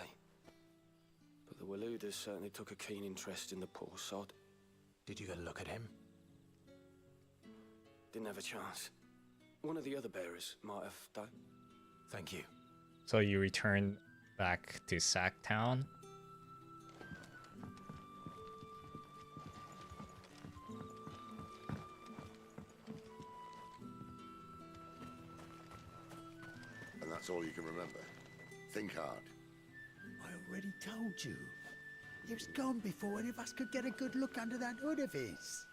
But the Waluders certainly took a keen interest in the poor sod. Did you get a look at him? Didn't have a chance. One of the other bearers might have done. Thank you. So you return back to Sacktown? And that's all you can remember. Think hard. I already told you. He was gone before any of us could get a good look under that hood of his.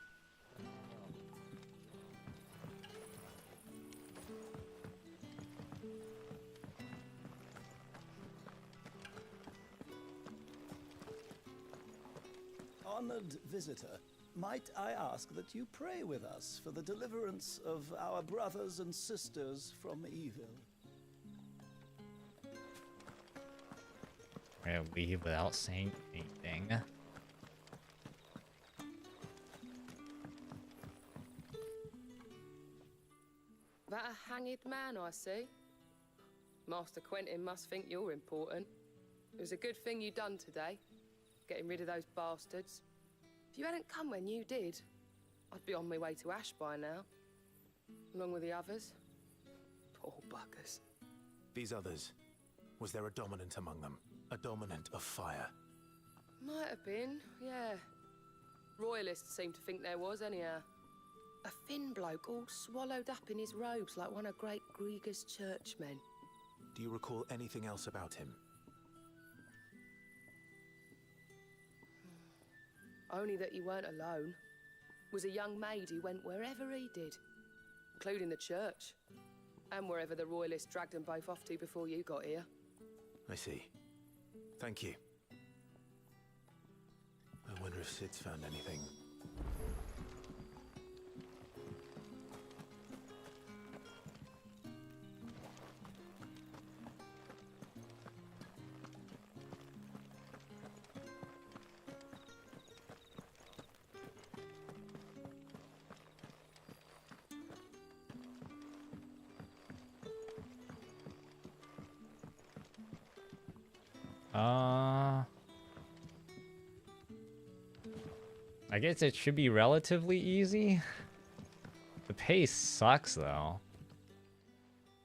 Honored visitor, might I ask that you pray with us for the deliverance of our brothers and sisters from evil? We're gonna leave without saying anything. That a hanged man, I see. Master Quentin must think you're important. It was a good thing you done today, getting rid of those bastards. If you hadn't come when you did, I'd be on my way to Ash by now, along with the others. Poor buggers. These others, was there a dominant among them? A dominant of fire? Might have been, yeah. Royalists seem to think there was, anyhow. A thin bloke all swallowed up in his robes like one of Great Grieger's churchmen. Do you recall anything else about him? Only that he weren't alone. Was a young maid who went wherever he did, including the church, and wherever the Royalists dragged them both off to before you got here. I see. Thank you. I wonder if Sid's found anything. I guess it should be relatively easy. The pace sucks though.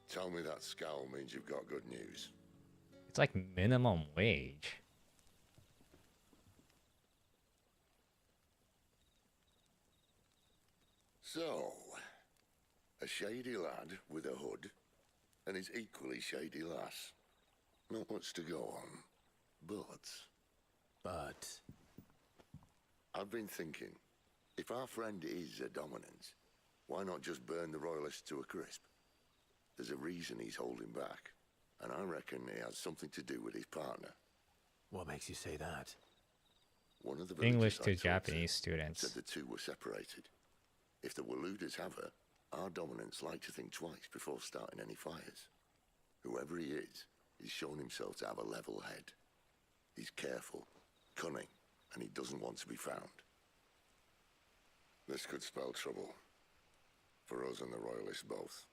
Tell me that scowl means you've got good news. It's like minimum wage. So, a shady lad with a hood and his equally shady lass. Not much to go on, but... I've been thinking, if our friend is a dominant, why not just burn the Royalists to a crisp? There's a reason he's holding back, and I reckon he has something to do with his partner. What makes you say that? One of the English villagers to I talked Japanese students. said the two were separated. If the Waluders have her, our dominants like to think twice before starting any fires. Whoever he is, he's shown himself to have a level head. He's careful, cunning, and he doesn't want to be found. This could spell trouble. For us and the Royalists both.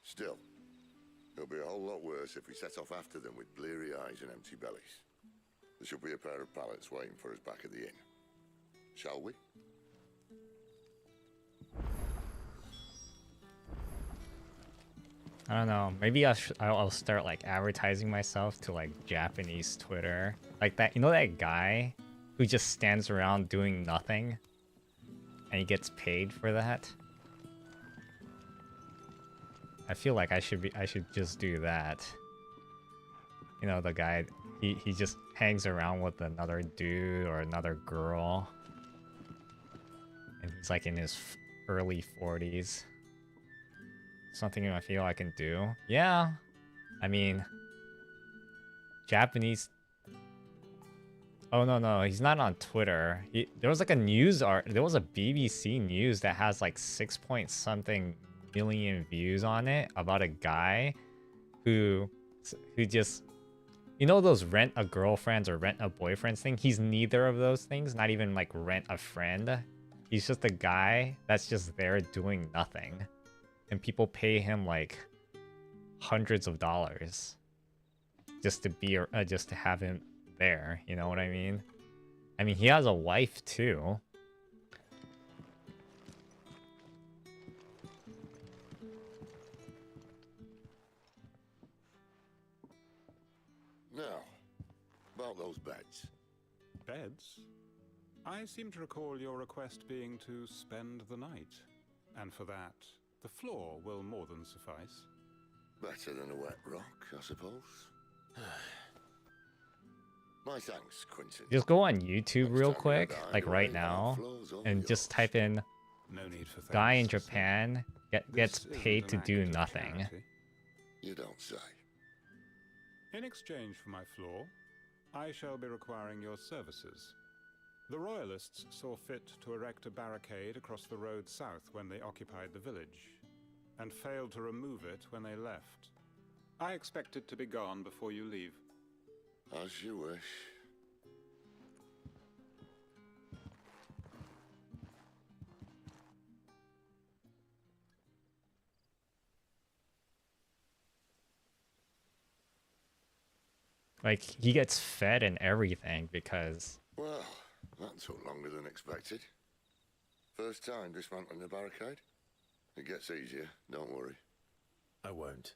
Still, it'll be a whole lot worse if we set off after them with bleary eyes and empty bellies. There should be a pair of pallets waiting for us back at the inn. Shall we? I don't know. Maybe I'll start like advertising myself to like Japanese Twitter, like that. You know that guy who just stands around doing nothing, and he gets paid for that. I feel like I should just do that. You know, the guy he just hangs around with another dude or another girl. and he's like in his early 40s. Something I feel I can do. Yeah, I mean, Japanese. Oh no, he's not on Twitter. There was like a there was a BBC News that has like 6 point something million views on it about a guy who just, you know, those rent a girlfriends or rent a boyfriends thing. He's neither of those things. Not even like rent a friend. He's just a guy that's just there doing nothing, and people pay him like hundreds of dollars just to be just to have him there. You know what I mean? I mean, he has a wife too. Now, about those beds. Beds? I seem to recall your request being to spend the night. And for that, the floor will more than suffice. Better than a wet rock, I suppose. My thanks, Quentin. Just go on YouTube real quick, like right now, and just type in no need for guy in Japan gets paid to do nothing. You don't say. In exchange for my floor, I shall be requiring your services. The Royalists saw fit to erect a barricade across the road south when they occupied the village, and failed to remove it when they left. I expect it to be gone before you leave. As you wish. Like, he gets fed and everything because... Well, that took longer than expected. First time dismantling the barricade? It gets easier, don't worry. I won't.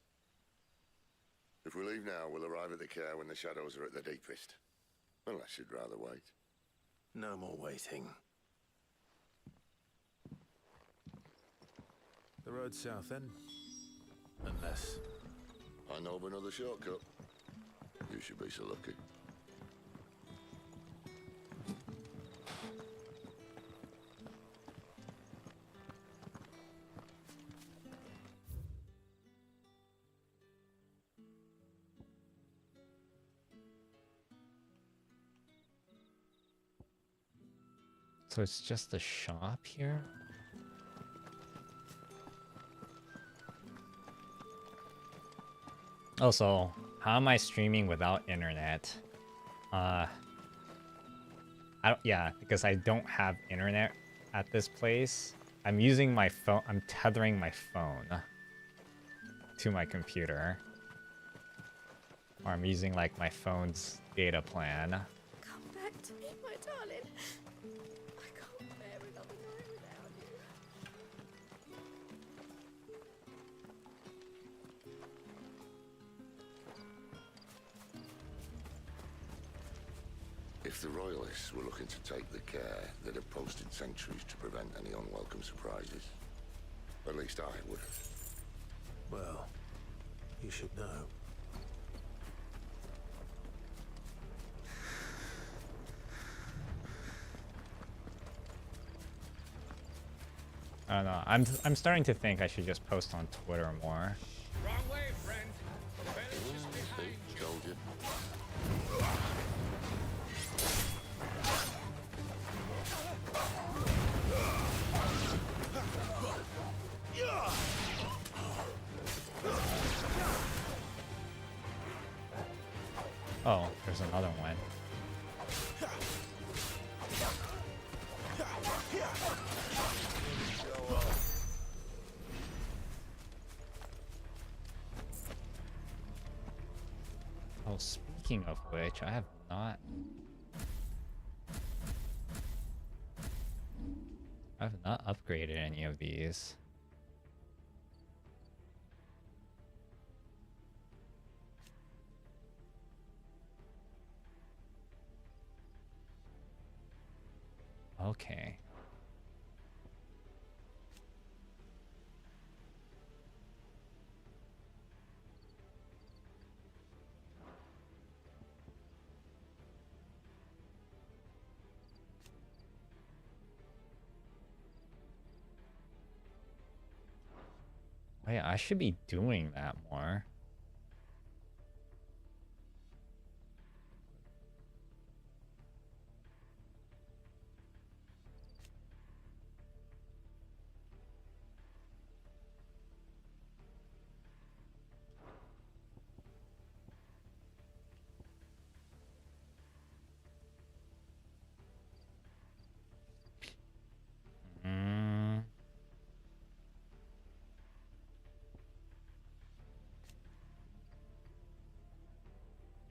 If we leave now, we'll arrive at the care when the shadows are at their deepest. Unless you'd rather wait. No more waiting. The road south then? Unless... I know of another shortcut. You should be so lucky. So it's just a shop here? Also, how am I streaming without internet? Yeah, because I don't have internet at this place. I'm using my phone. I'm tethering my phone to my computer. Or I'm using like my phone's data plan. Come back to me, my darling. I can't bear another night without you. If the Royalists were looking to take the care, they'd have posted sentries to prevent any unwelcome surprises. At least I would have. Well, you should know. I don't know. I'm starting to think I should just post on Twitter more. Wrong way, friend. The village is behind you. Told you. Oh, there's another one. Oh, speaking of which, I have not upgraded any of these. Okay. Oh, yeah, I should be doing that more.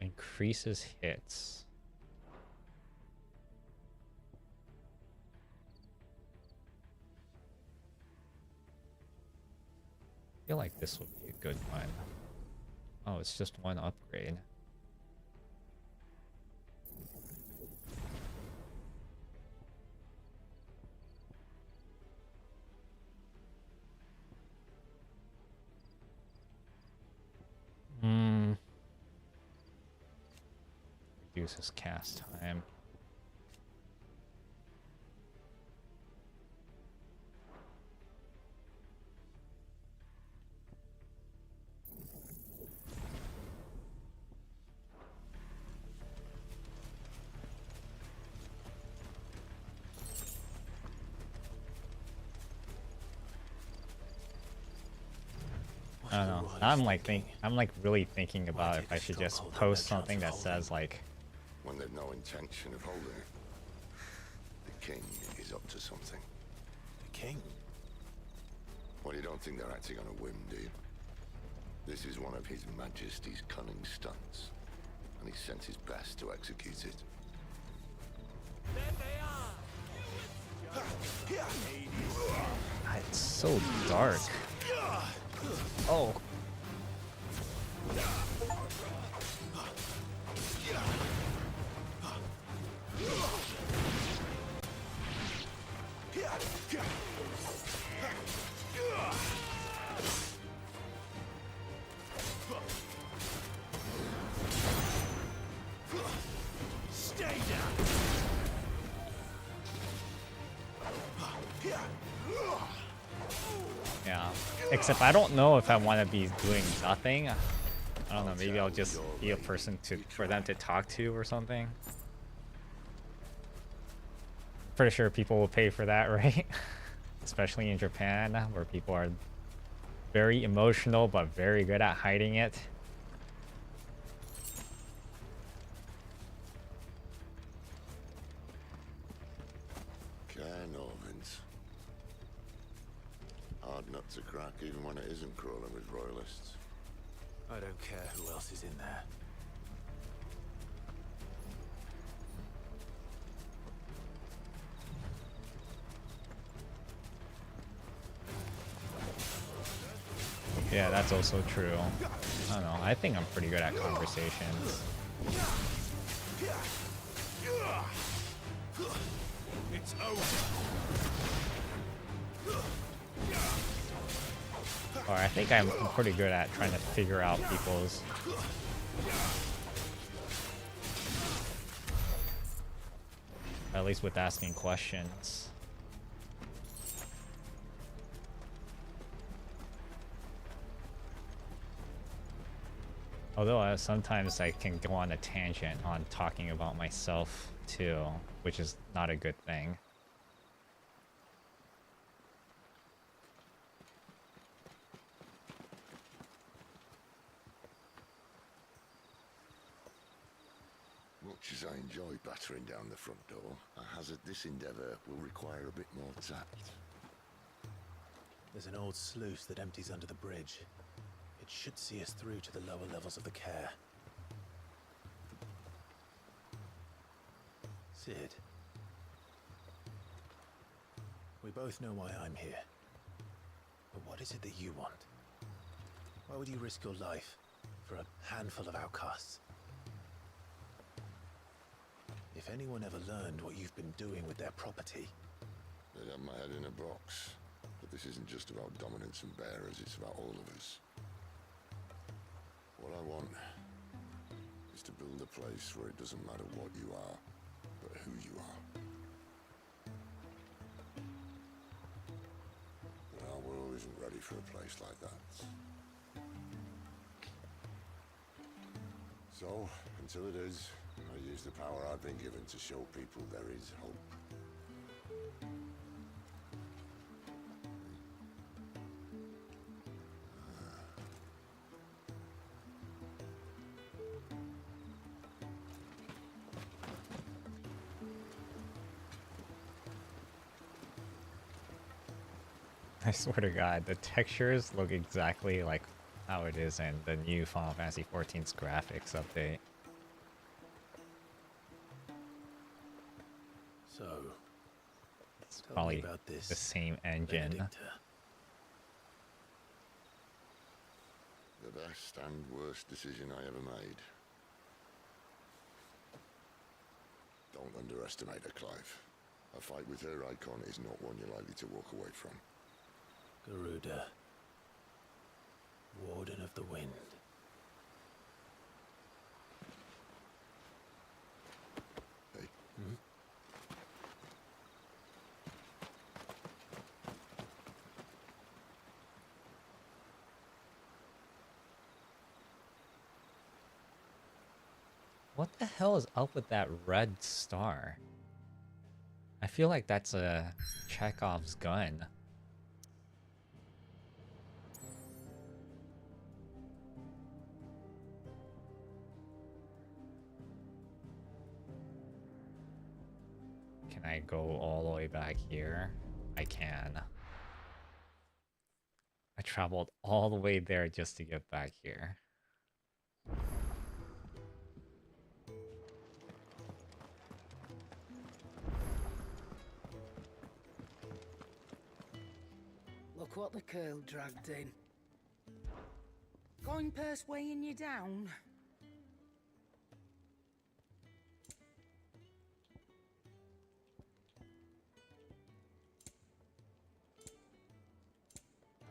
Increases hits. I feel like this would be a good one. Oh, it's just one upgrade. Reduces cast time. I don't know. Now I'm like really thinking about if I should just post something that says like, when they've no intention of holding it. The king is up to something. The king? Well, you don't think they're acting on a whim, do you? This is one of His Majesty's cunning stunts, and he sent his best to execute it. It's so dark. Oh. Stay down. Yeah. Except I don't know if I want to be doing nothing. I don't know, maybe I'll just be a person for them to talk to or something. Pretty sure people will pay for that, right? Especially in Japan, where people are very emotional but very good at hiding it. Norvins. Hard nut to crack even when it isn't crawling with royalists. I don't care who else is in there. Yeah, that's also true. I don't know. I think I'm pretty good at conversations. It's over. Or I think I'm pretty good at trying to figure out people's... At least with asking questions. Although sometimes I can go on a tangent on talking about myself too, which is not a good thing. Much as I enjoy battering down the front door, I hazard this endeavour will require a bit more tact. There's an old sluice that empties under the bridge. It should see us through to the lower levels of the care. Sid. We both know why I'm here. But what is it that you want? Why would you risk your life for a handful of outcasts? If anyone ever learned what you've been doing with their property... They'd have my head in a box. But this isn't just about dominance and bearers, it's about all of us. What I want is to build a place where it doesn't matter what you are, but who you are. When our world is wasn't ready for a place like that. So, until it is, I use the power I've been given to show people there is hope. I swear to God, the textures look exactly like how it is in the new Final Fantasy XIV's graphics update. So, it's probably about this, the same engine. The best and worst decision I ever made. Don't underestimate her, Clive. A fight with her icon is not one you're likely to walk away from. Garuda, Warden of the Wind. Hey. Hmm? What the hell is up with that red star? I feel like that's a Chekhov's gun. Can I go all the way back here? I can. I traveled all the way there just to get back here. Look what the curl dragged in. Going purse weighing you down?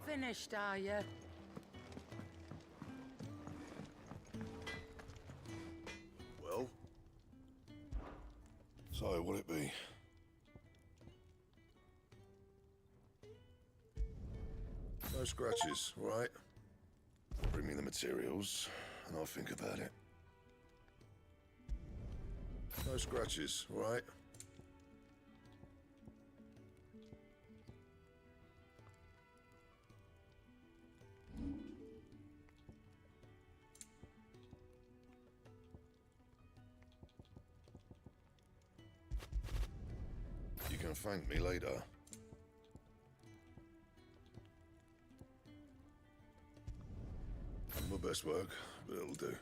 Finished, are you? Well? So, what'll it be? No scratches, all right? Bring me the materials, and I'll think about it. No scratches, all right? You can thank me later. My best work, but it'll do.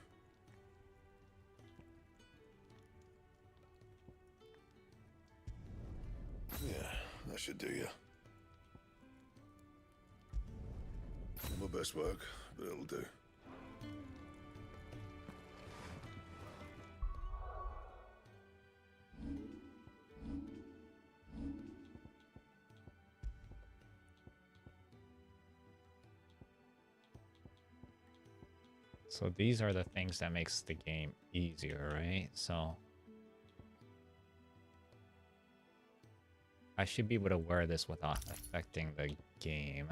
Yeah, that should do you. My best work, but it'll do. So these are the things that makes the game easier, right? So I should be able to wear this without affecting the game.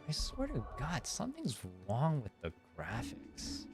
I swear to God, something's wrong with the graphics.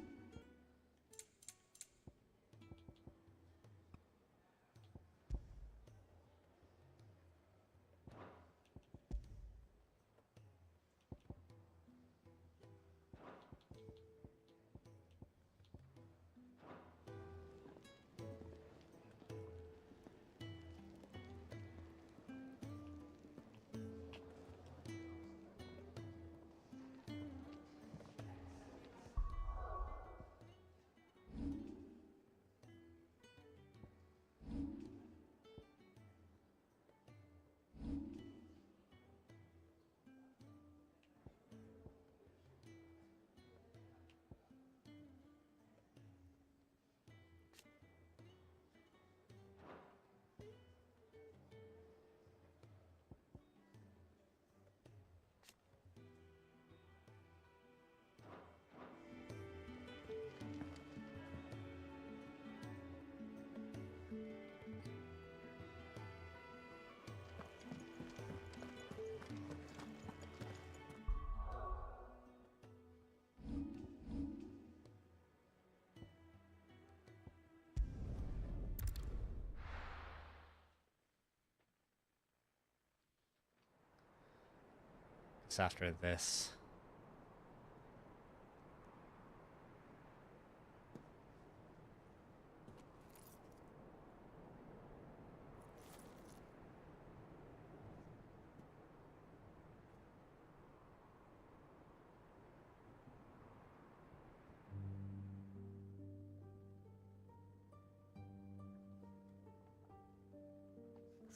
What's after this?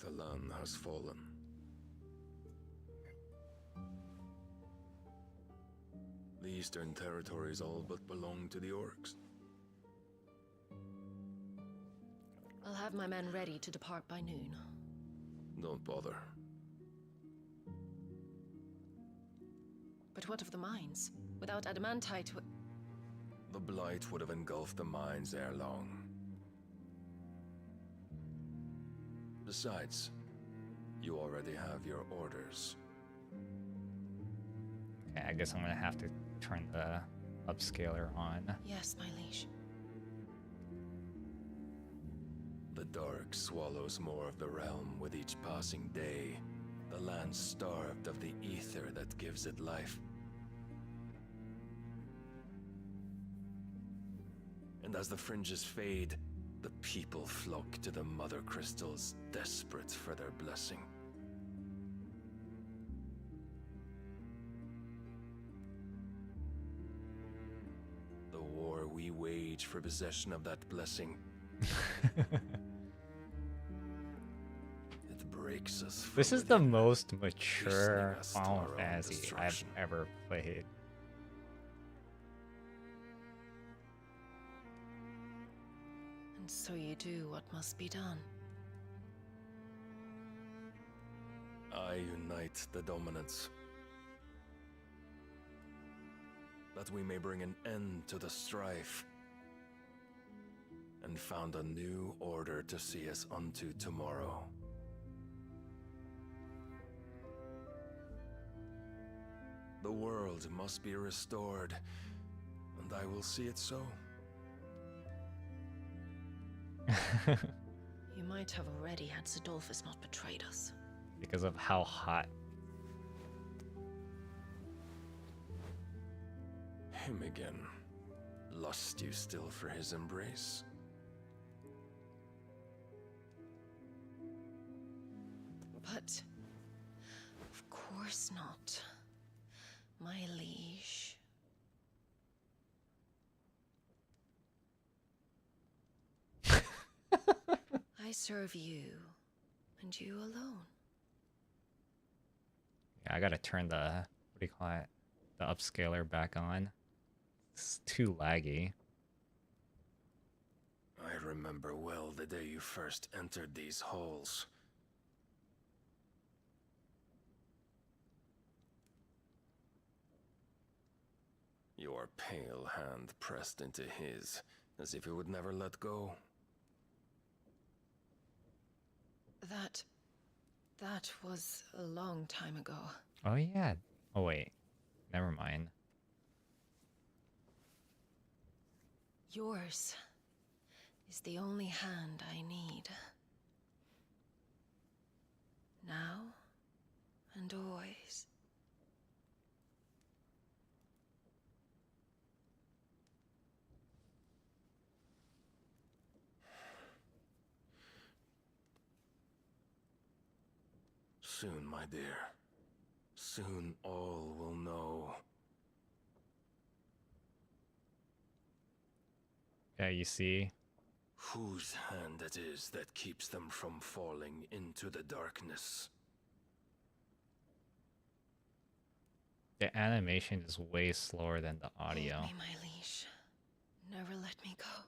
The land has fallen. The Eastern Territories all but belong to the orcs. I'll have my men ready to depart by noon. Don't bother. But what of the mines? Without adamantite, The Blight would have engulfed the mines ere long. Besides, you already have your orders. Okay, I guess I'm gonna have to turn the upscaler on. Yes, my liege. The dark swallows more of the realm with each passing day. The land starved of the ether that gives it life. And as the fringes fade, the people flock to the mother crystals, desperate for their blessing. The war we wage for possession of that blessing. It breaks us from This is the within, most mature hastening us to Final our own Fantasy I've destruction. ever played. And so you do what must be done. I unite the dominants, that we may bring an end to the strife, and found a new order to see us unto tomorrow. The world must be restored, and I will see it so. You might have already had Zidolphus not betrayed us. Because of how hot. Him again. Lust you still for his embrace? But of course not, my liege. I serve you, and you alone. Yeah, I gotta turn the, what do you call it? The upscaler back on. It's too laggy. I remember well the day you first entered these halls. Your pale hand pressed into his, as if it would never let go. That was a long time ago. Oh yeah. Oh wait. Never mind. Yours is the only hand I need. Now and always. Soon, my dear. Soon all will know. Yeah, you see? Whose hand it is that keeps them from falling into the darkness. The animation is way slower than the audio. Hold me, my liege. Never let me go.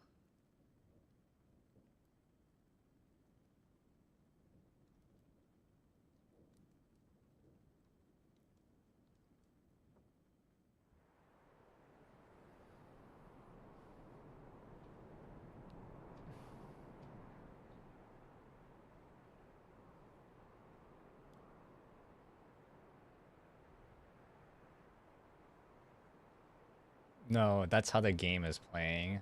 No, that's how the game is playing.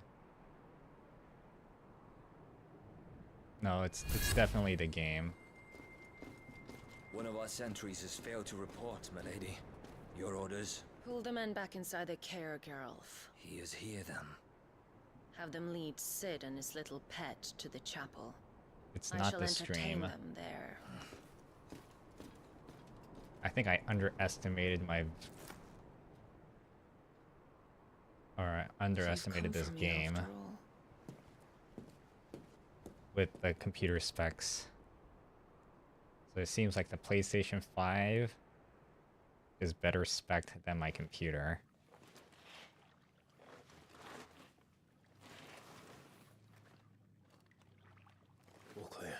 No, it's definitely the game. One of our sentries has failed to report, milady. Your orders? Pull the men back inside the care girl. He is here then. Have them lead Sid and his little pet to the chapel. It's I not shall the entertain stream. them there. I think I underestimated my... Or I underestimated this game. With the computer specs. So it seems like the PlayStation 5 is better spec'd than my computer. All clear.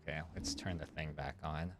Okay, let's turn the thing back on.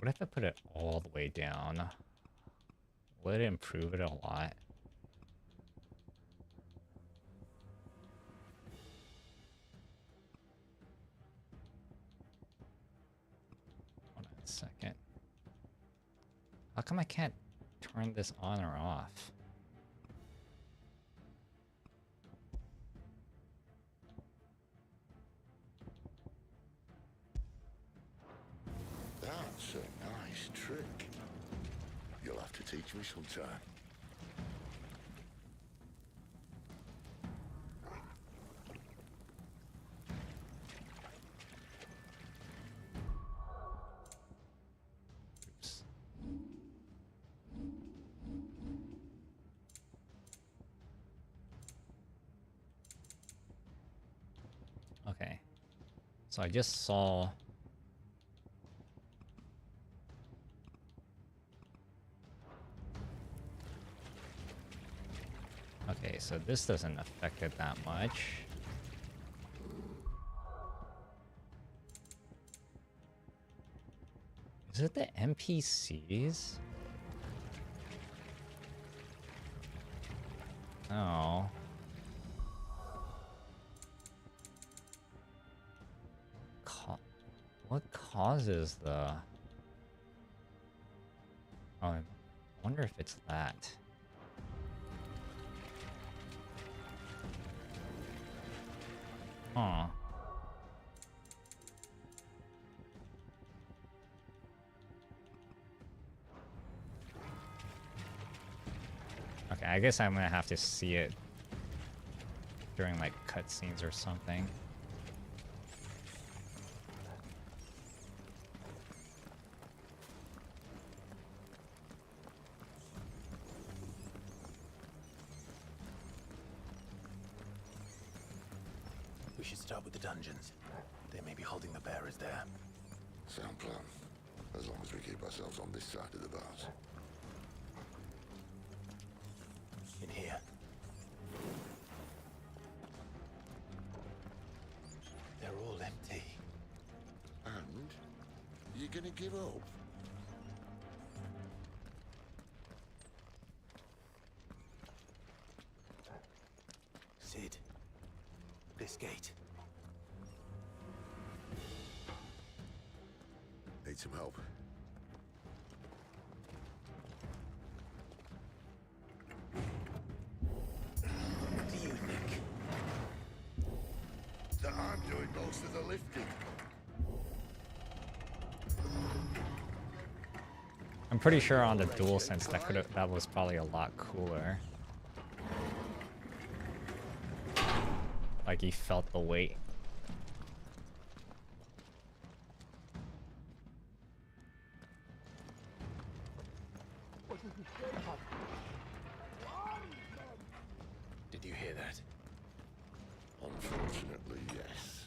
What if I put it all the way down? Would it improve it a lot? Hold on a second. How come I can't turn this on or off? That's a nice trick. You'll have to teach me sometime. Oops. Okay. So I just saw... Okay, so this doesn't affect it that much. Is it the NPCs? Oh. What causes the... Oh, I wonder if it's that. Huh. Okay, I guess I'm gonna have to see it during like cutscenes or something. We should start with the dungeons. They may be holding the bearers there. Sound plan. As long as we keep ourselves on this side of the bars. In here. They're all empty. And? You're gonna give up? Sid. This gate. Need some help. What do you think? That I'm doing most of the lifting. I'm pretty sure on the DualSense that was probably a lot cooler. Like he felt the weight. Did you hear that? Unfortunately, yes.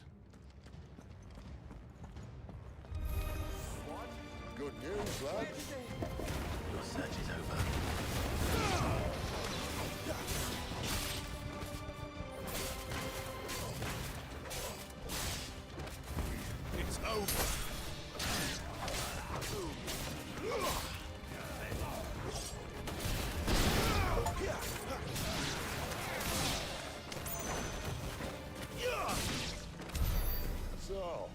news, lad? Your search is over. It's over. So,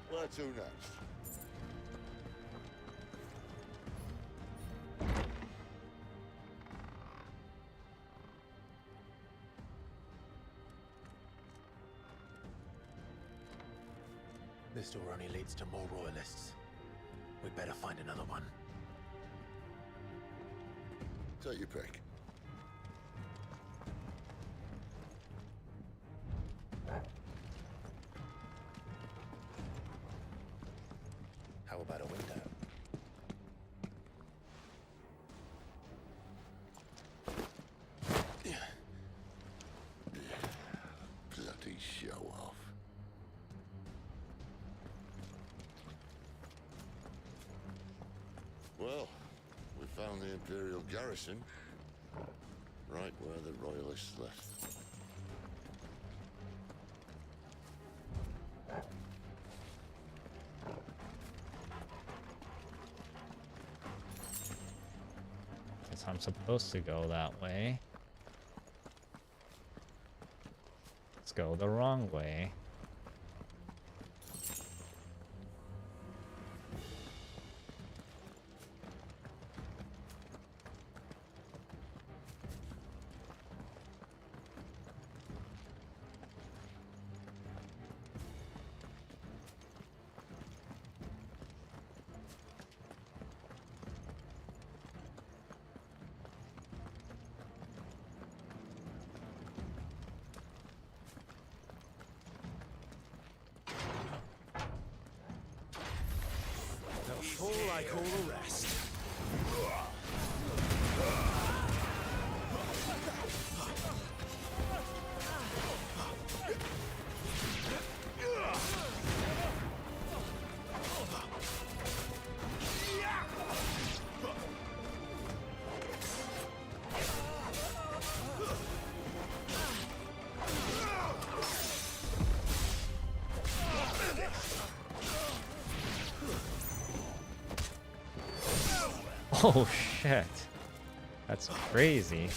where to next? This door only leads to more royalists. We'd better find another one. Take your pick. How about a window? Bloody show off. Well, we found the Imperial garrison, right where the Royalists left. Guess I'm supposed to go that way. Let's go the wrong way. Fall like all the rest. Oh shit. That's crazy.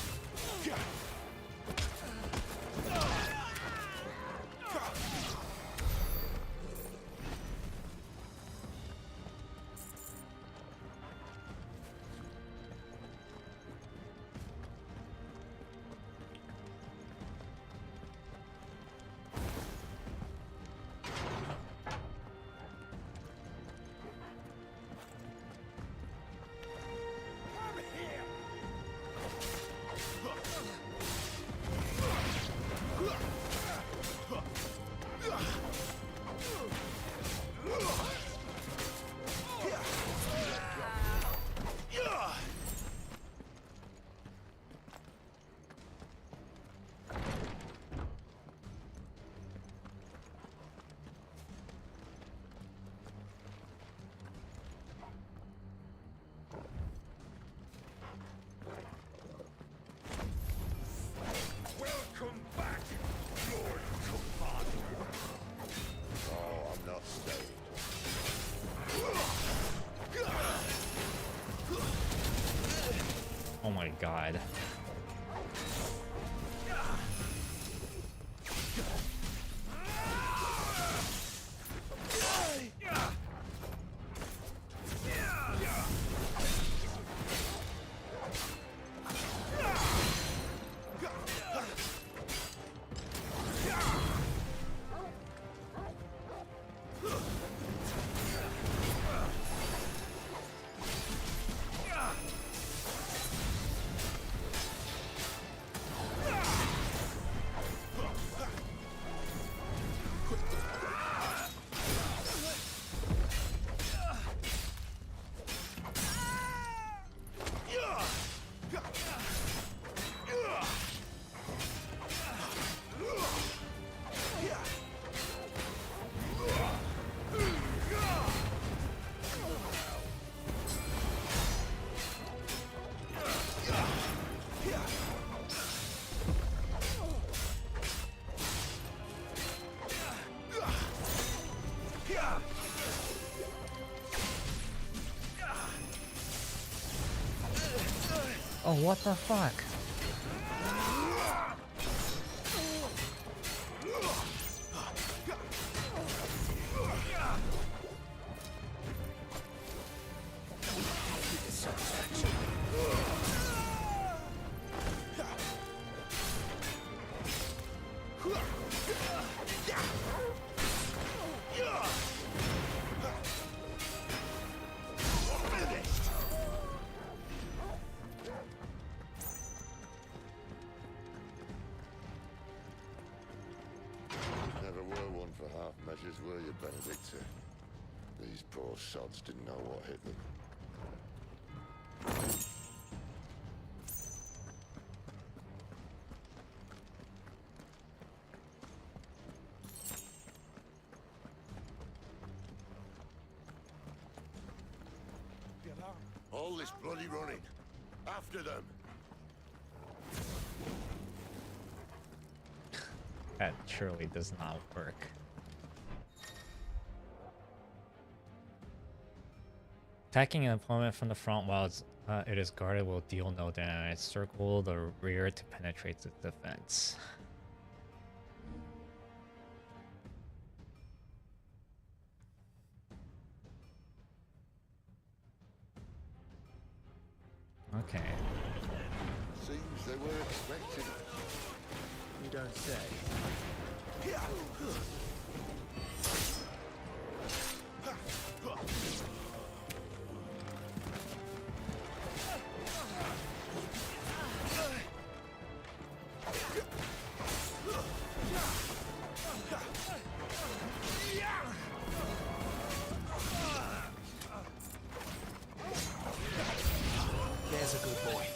Welcome back, Lord Commander. Oh, I'm not staying. Oh my god. what the fuck? Never were one for half measures, were you, Benedicta? These poor sods didn't know what hit them. All this bloody running. After them. That surely does not work. Attacking an opponent from the front while it is guarded will deal no damage. Circle the rear to penetrate the defense. Okay. Seems they were expecting it. You don't say. There's a good boy.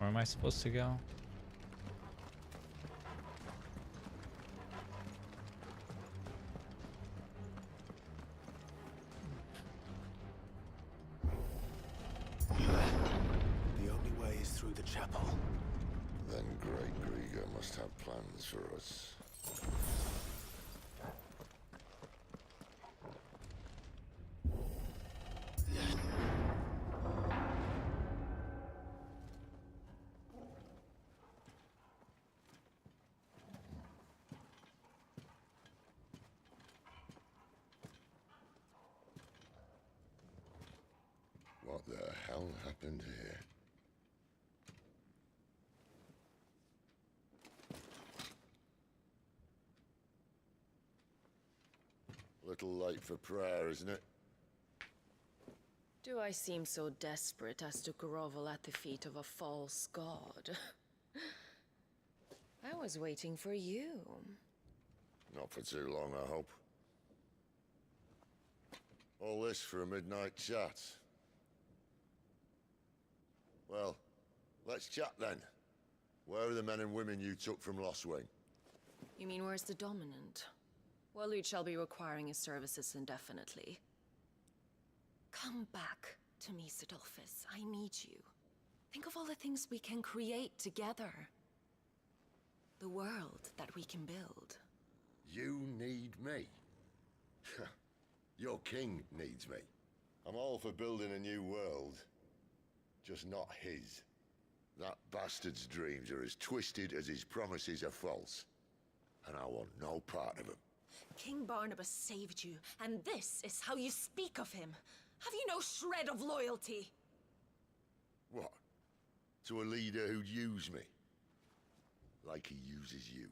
Where am I supposed to go? The only way is through the chapel. Then Great Grieger must have plans for us. What the hell happened here? Little late for prayer, isn't it? Do I seem so desperate as to grovel at the feet of a false god? I was waiting for you. Not for too long, I hope. All this for a midnight chat. Well, let's chat then. Where are the men and women you took from Lost Wing? You mean where's the dominant? Waleed shall be requiring his services indefinitely. Come back to me, Sidolphus. I need you. Think of all the things we can create together. The world that we can build. You need me? Your king needs me. I'm all for building a new world. Just not his. That bastard's dreams are as twisted as his promises are false. And I want no part of them. King Barnabas saved you, and this is how you speak of him. Have you no shred of loyalty? What? To a leader who'd use me? Like he uses you.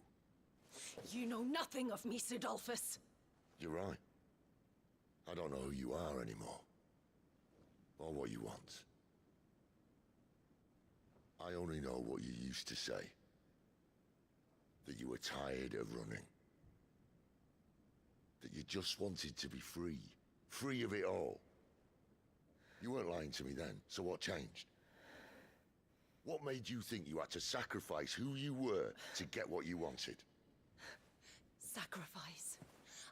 You know nothing of me, Sidolphus. You're right. I don't know who you are anymore. Or what you want. I only know what you used to say. That you were tired of running. That you just wanted to be free. Free of it all. You weren't lying to me then, so what changed? What made you think you had to sacrifice who you were to get what you wanted? Sacrifice.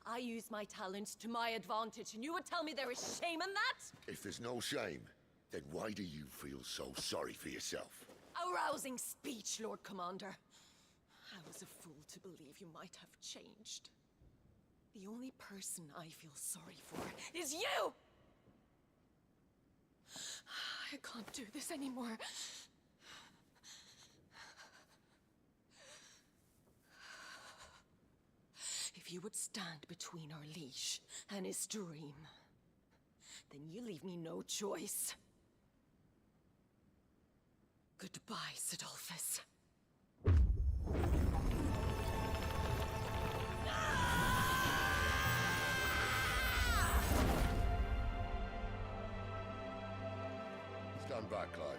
I use my talents to my advantage, and you would tell me there is shame in that? If there's no shame, then why do you feel so sorry for yourself? A rousing speech, Lord Commander. I was a fool to believe you might have changed. The only person I feel sorry for is you! I can't do this anymore. If you would stand between our liege and his dream, then you leave me no choice. Goodbye, Sidolphus. Stand back, Clive.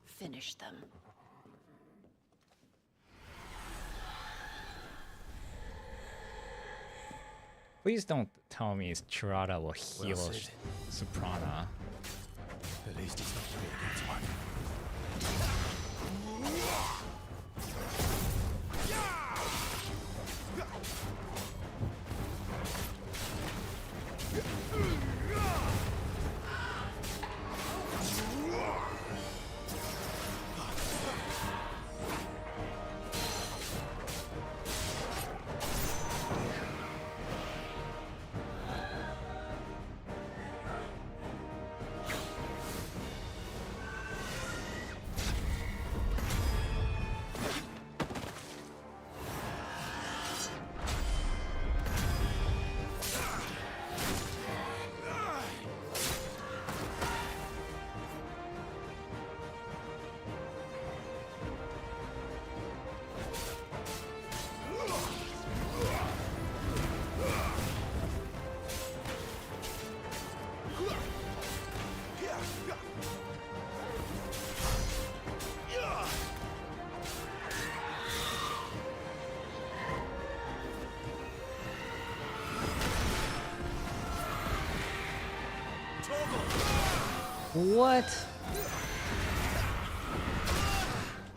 Finish them. Please don't tell me Chirata will heal Soprana. At least he's not three against one. What?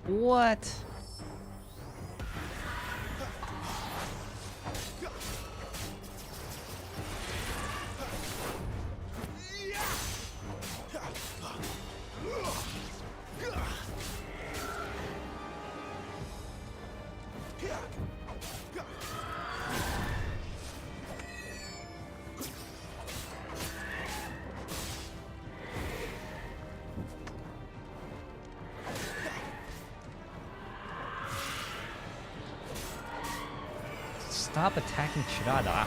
What? stop attacking Chirada.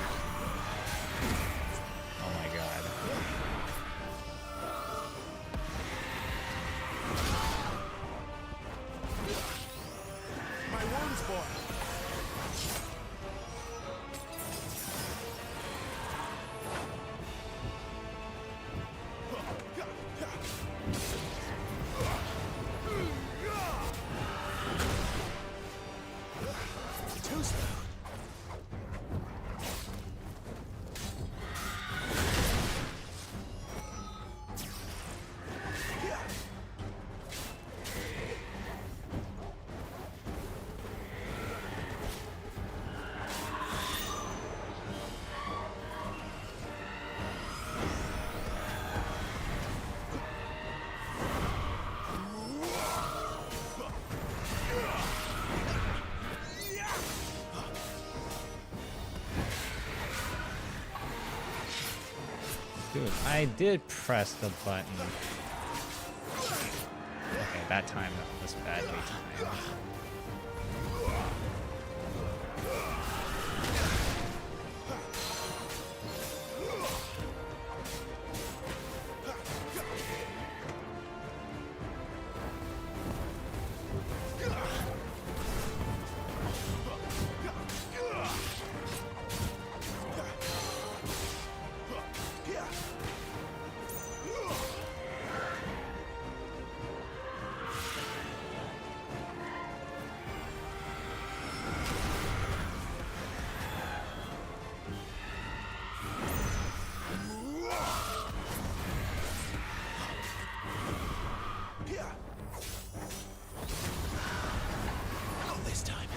Oh my god. My wounds, boy. Too slow. Dude, I did press the button. Okay, that time that was badly timed. Not this time.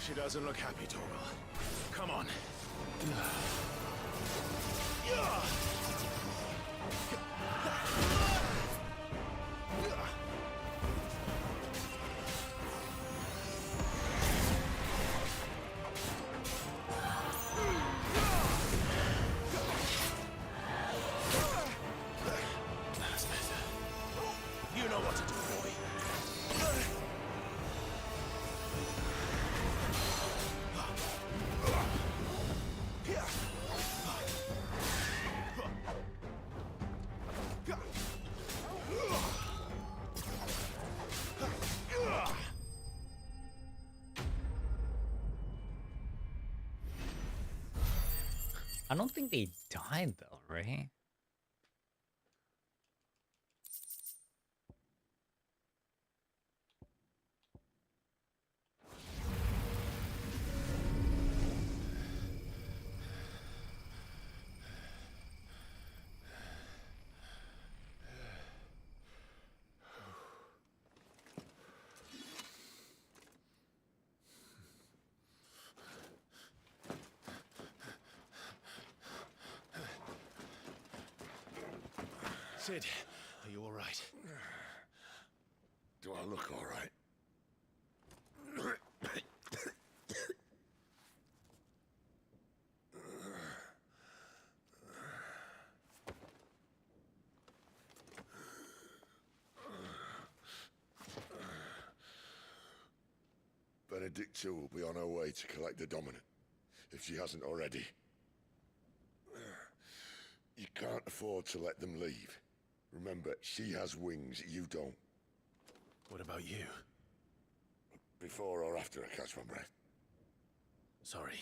She doesn't look happy, Torgal. Come on. That's better. You know what to do, boy. I don't think they died though, right? Sid, are you all right? Do I look all right? Benedicta will be on her way to collect the dominant, if she hasn't already. You can't afford to let them leave. Remember, she has wings, you don't. What about you? Before or after I catch my breath? Sorry.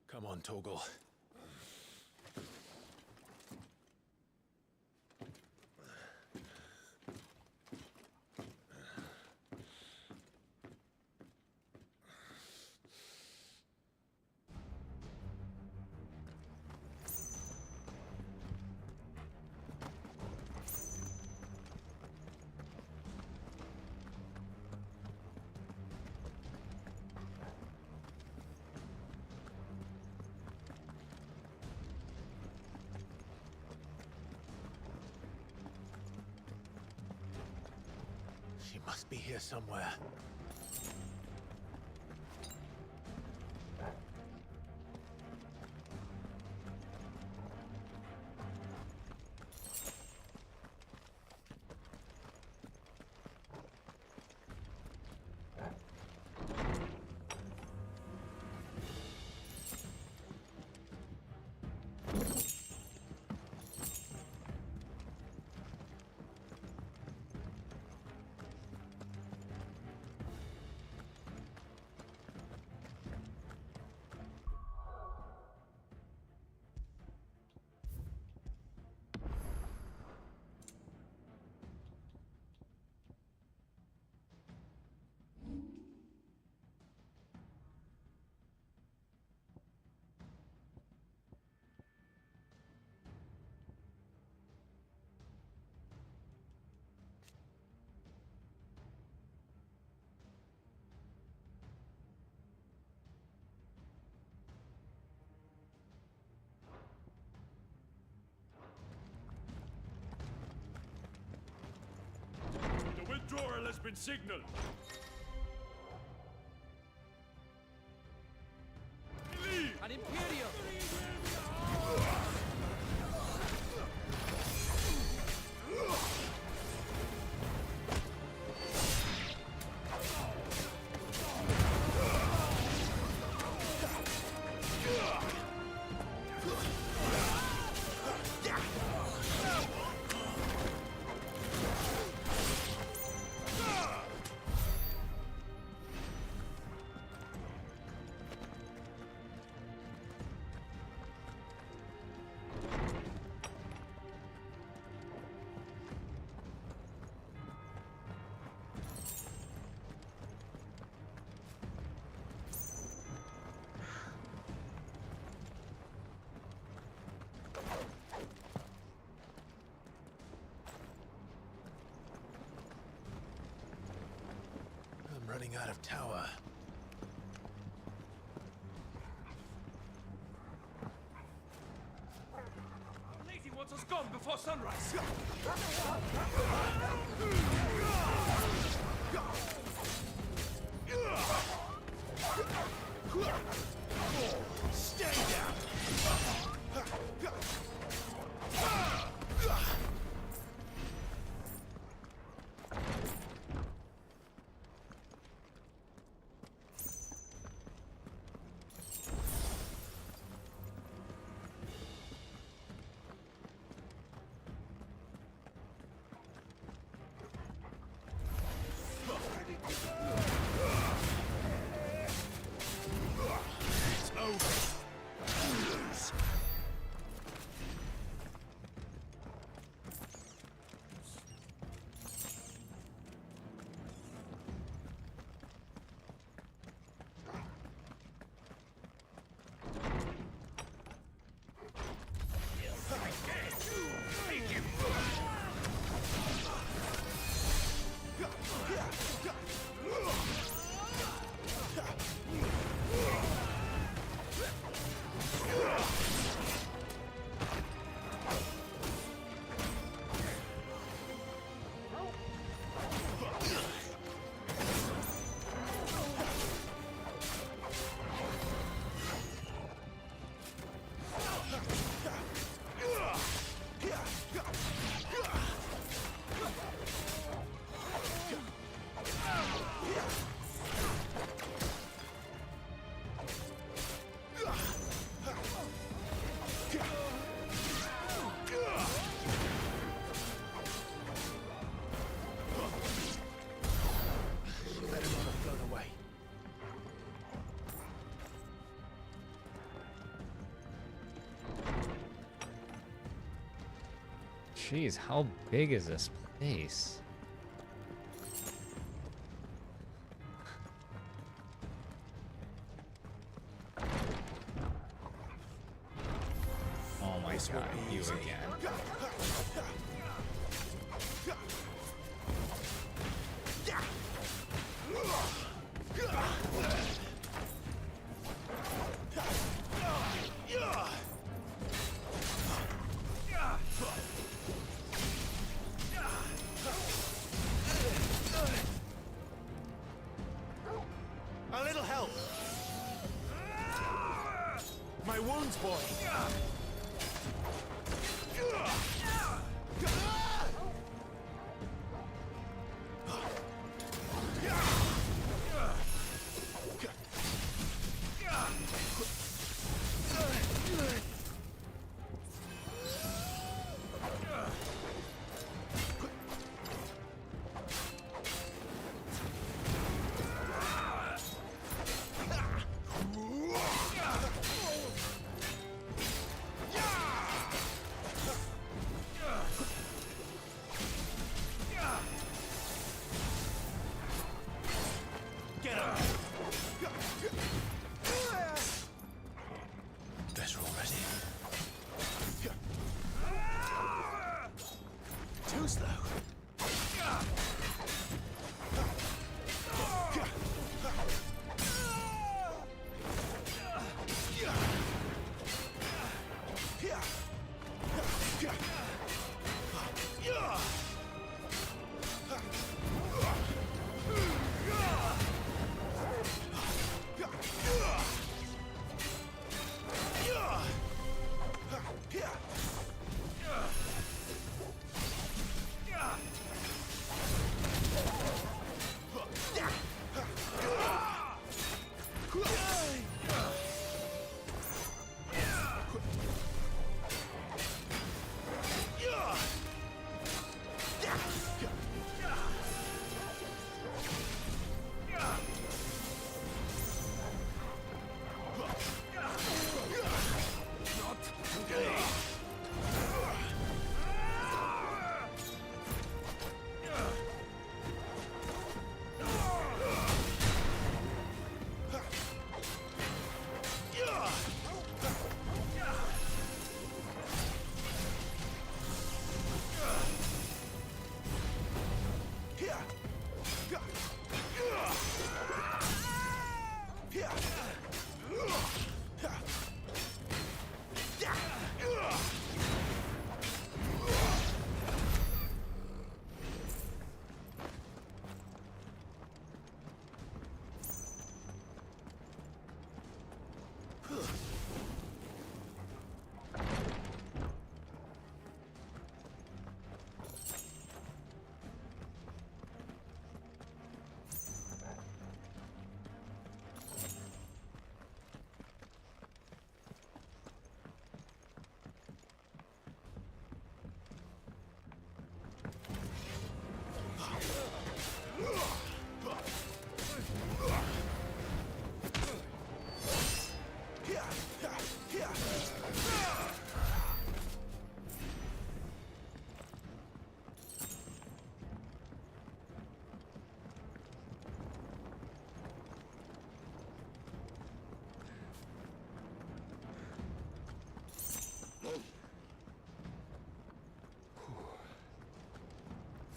Come on, Torgal. She must be here somewhere. The withdrawal has been signaled. An Imperial! I'm running out of tower. The lady wants us gone before sunrise. Stay down! It's over. Jeez, how big is this place? Oh my god, you again. Jones boy. Better already. Too slow.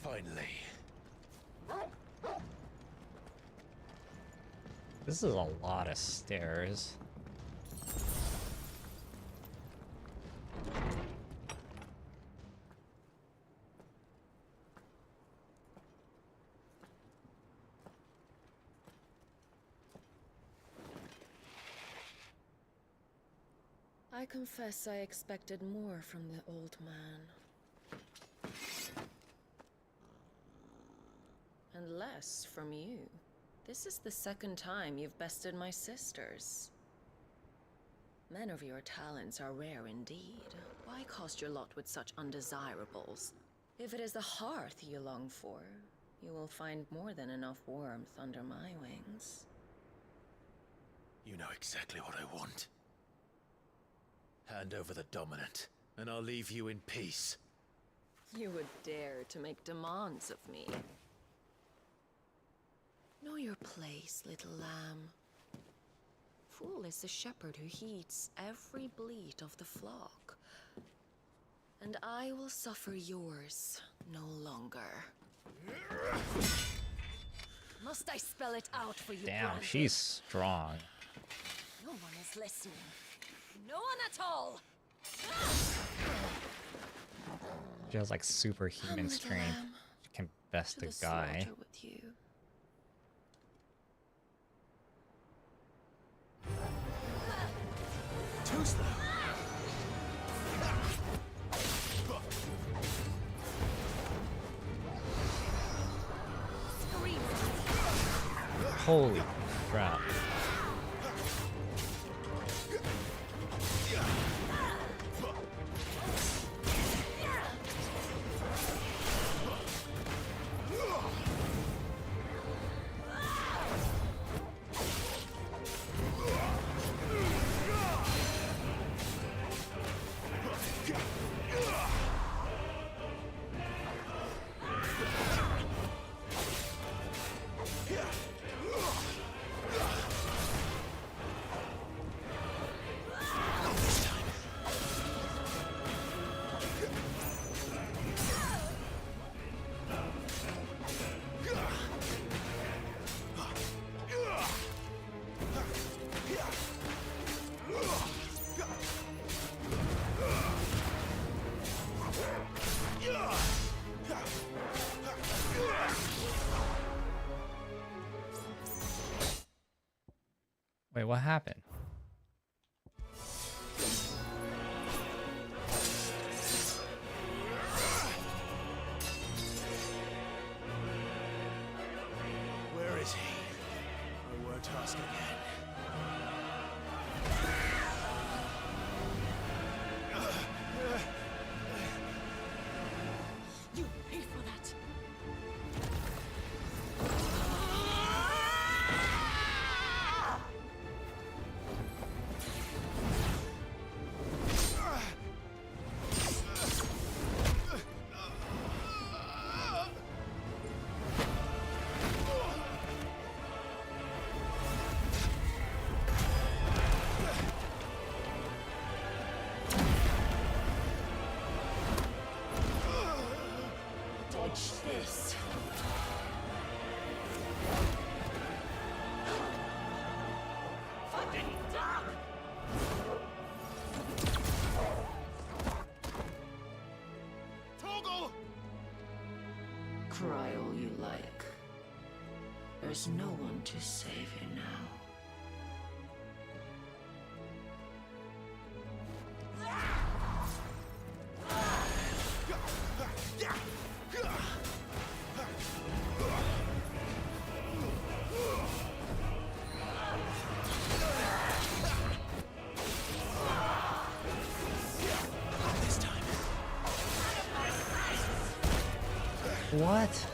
Finally. This is a lot of stairs. I confess I expected more from the old man. And less from you. This is the second time you've bested my sisters. Men of your talents are rare indeed. Why cost your lot with such undesirables? If it is the hearth you long for, you will find more than enough warmth under my wings. You know exactly what I want. Hand over the dominant, and I'll leave you in peace. You would dare to make demands of me. Know your place, little lamb. Fool is the shepherd who heeds every bleat of the flock. And I will suffer yours no longer. Must I spell it out for you? Damn, Brandon? she's strong. No one is listening. No one at all! She has like superhuman strength. She can best a guy. With you. Too slow. Holy crap. Wait, what happened? Where is he? I won't ask again. You paid for that. Dodge this. Fucking dog! Toggle! Cry all you like. There's no one to save you now. What?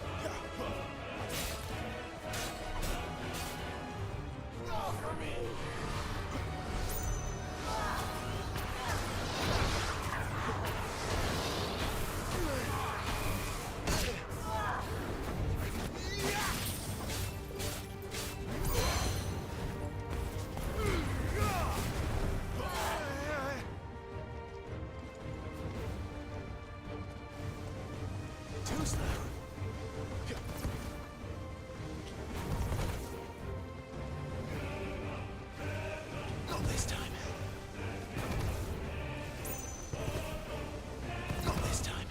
Too slow. Not this time. Not this time.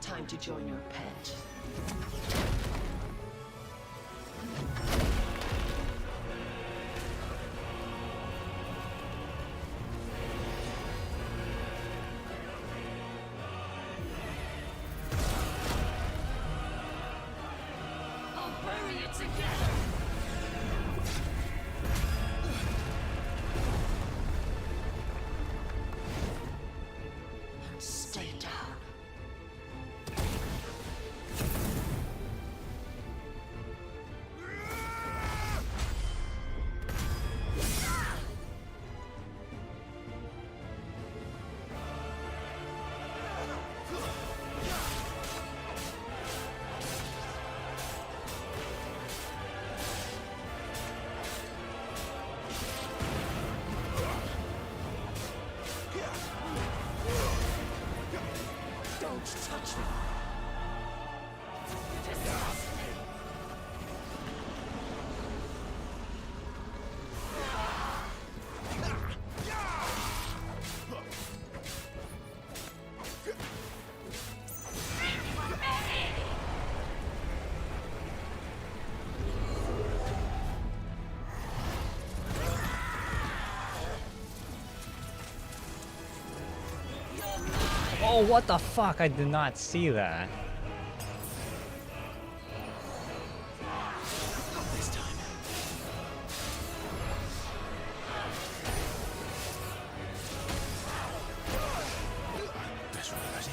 Time to join your pet. I'll bury you together! Stay down. Don't touch me! You disgust me! Oh, what the fuck? I did not see that. This time. Better already.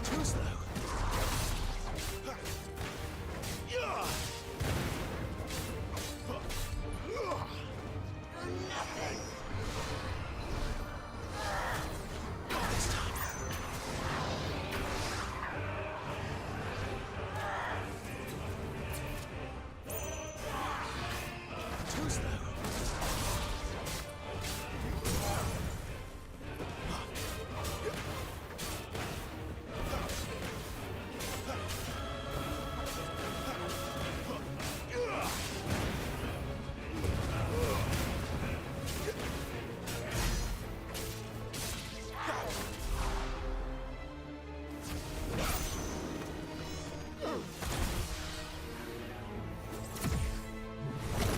Too slow. Too slow.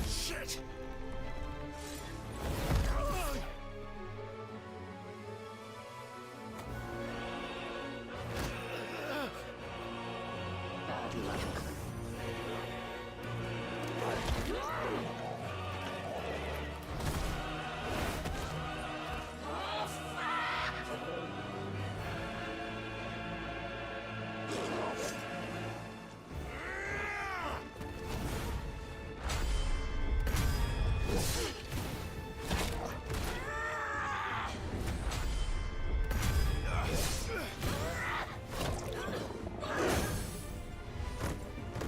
Shit! Bad luck.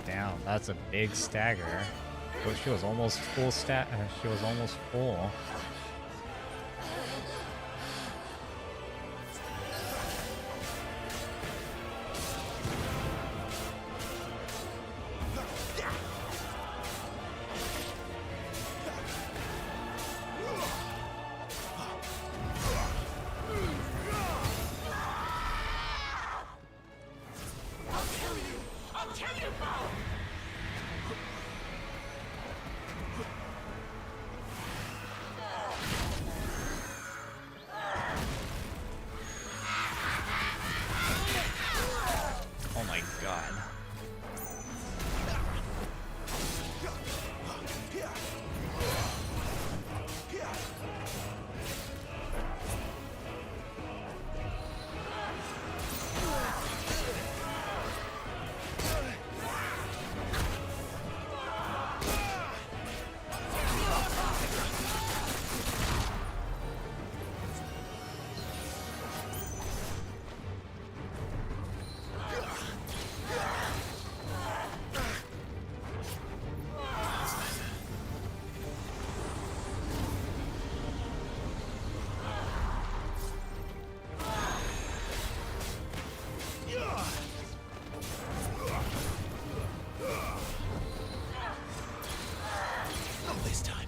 Damn, that's a big stagger. But she was almost full she was almost full. I'll kill you both! Oh my god. Not this time.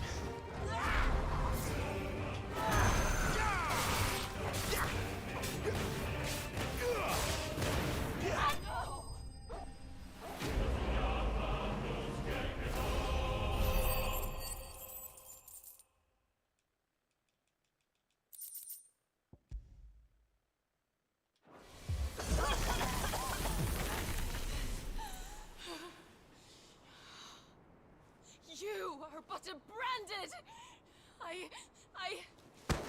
You are but a branded!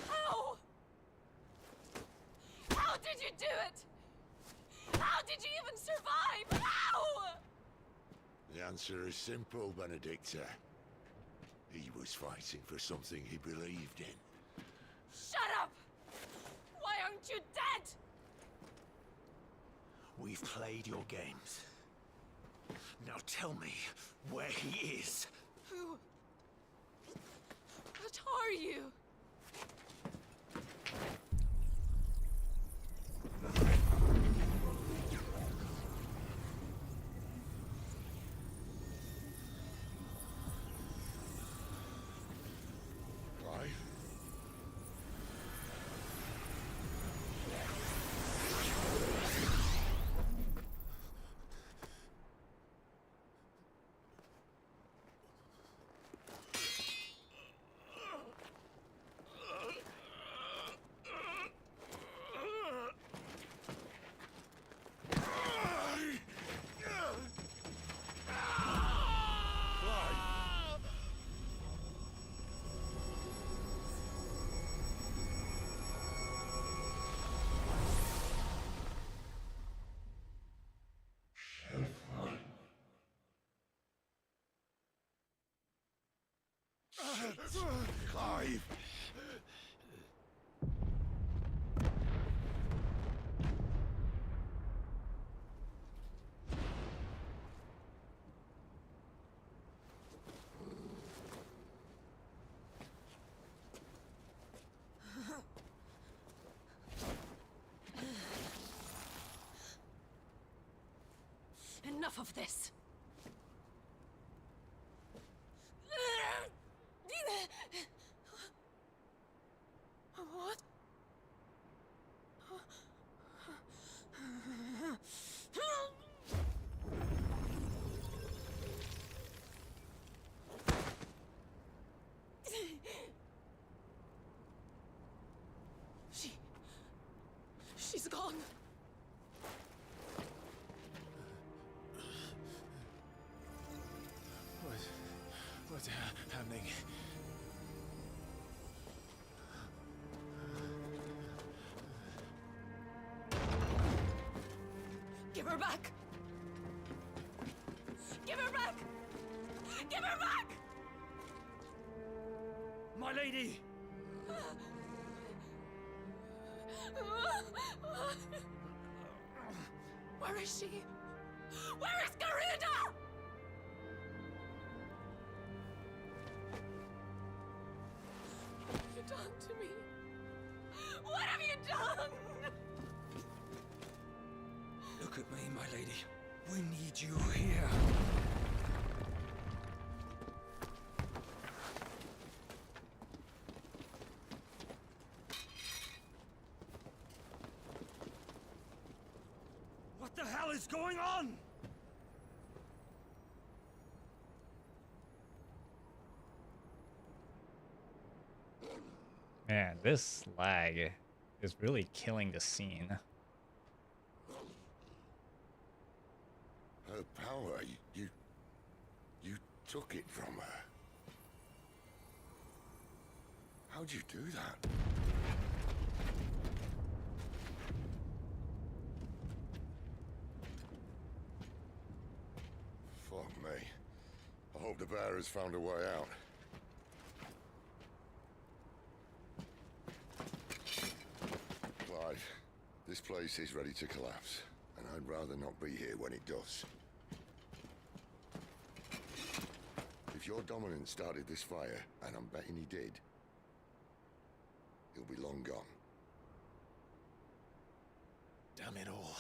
How? How did you do it? How did you even survive? How? The answer is simple, Benedicta. He was fighting for something he believed in. Shut up! Why aren't you dead? We've played your games. Now tell me where he is. Who? What are you? Clive! Enough of this. What? She's gone. What's happening? Give her back! Give her back! Give her back! My lady! Where is she? Where is Garuda? What have you done to me? What have you done? Look at me, my lady. We need you here. What the hell is going on? Man, this lag is really killing the scene. Her power, you took it from her. How'd you do that? Fuck me. I hope the bear has found a way out. Clive, this place is ready to collapse, and I'd rather not be here when it does. If your dominant started this fire, and I'm betting he did, he'll be long gone. Damn it all.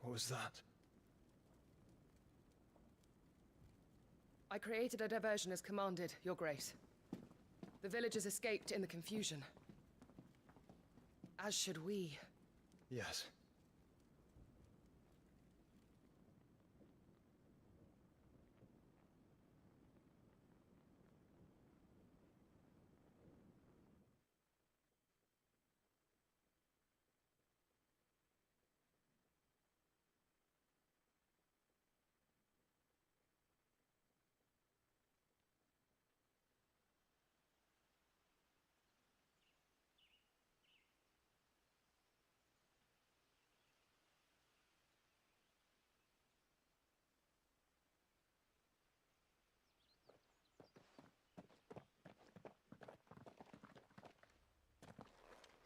What was that? I created a diversion as commanded, Your Grace. The villagers escaped in the confusion. As should we. Yes.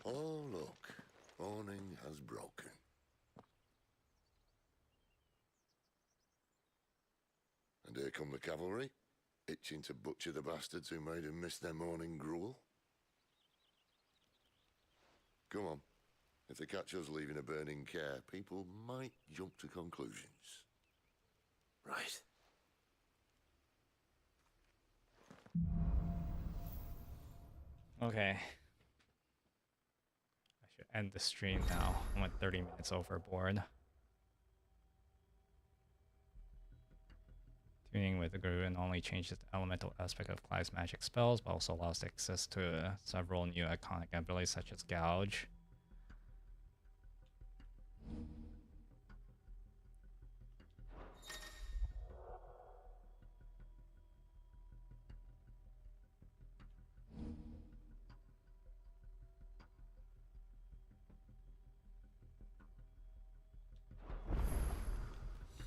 Oh, look. Awning has broken. And here come the cavalry, itching to butcher the bastards who made him miss their morning gruel. Come on. If they catch us leaving a burning care, people might jump to conclusions. Right. Okay. I should end the stream now. I went 30 minutes overboard. Tuning with the guru and only changes the elemental aspect of Clive's magic spells, but also allows access to several new iconic abilities such as Gouge.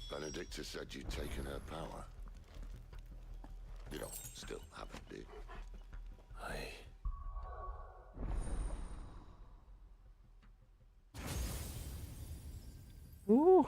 Benedicta said you'd taken her power. You don't still have it, do you? Ooh.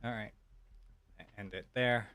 All right, end it there.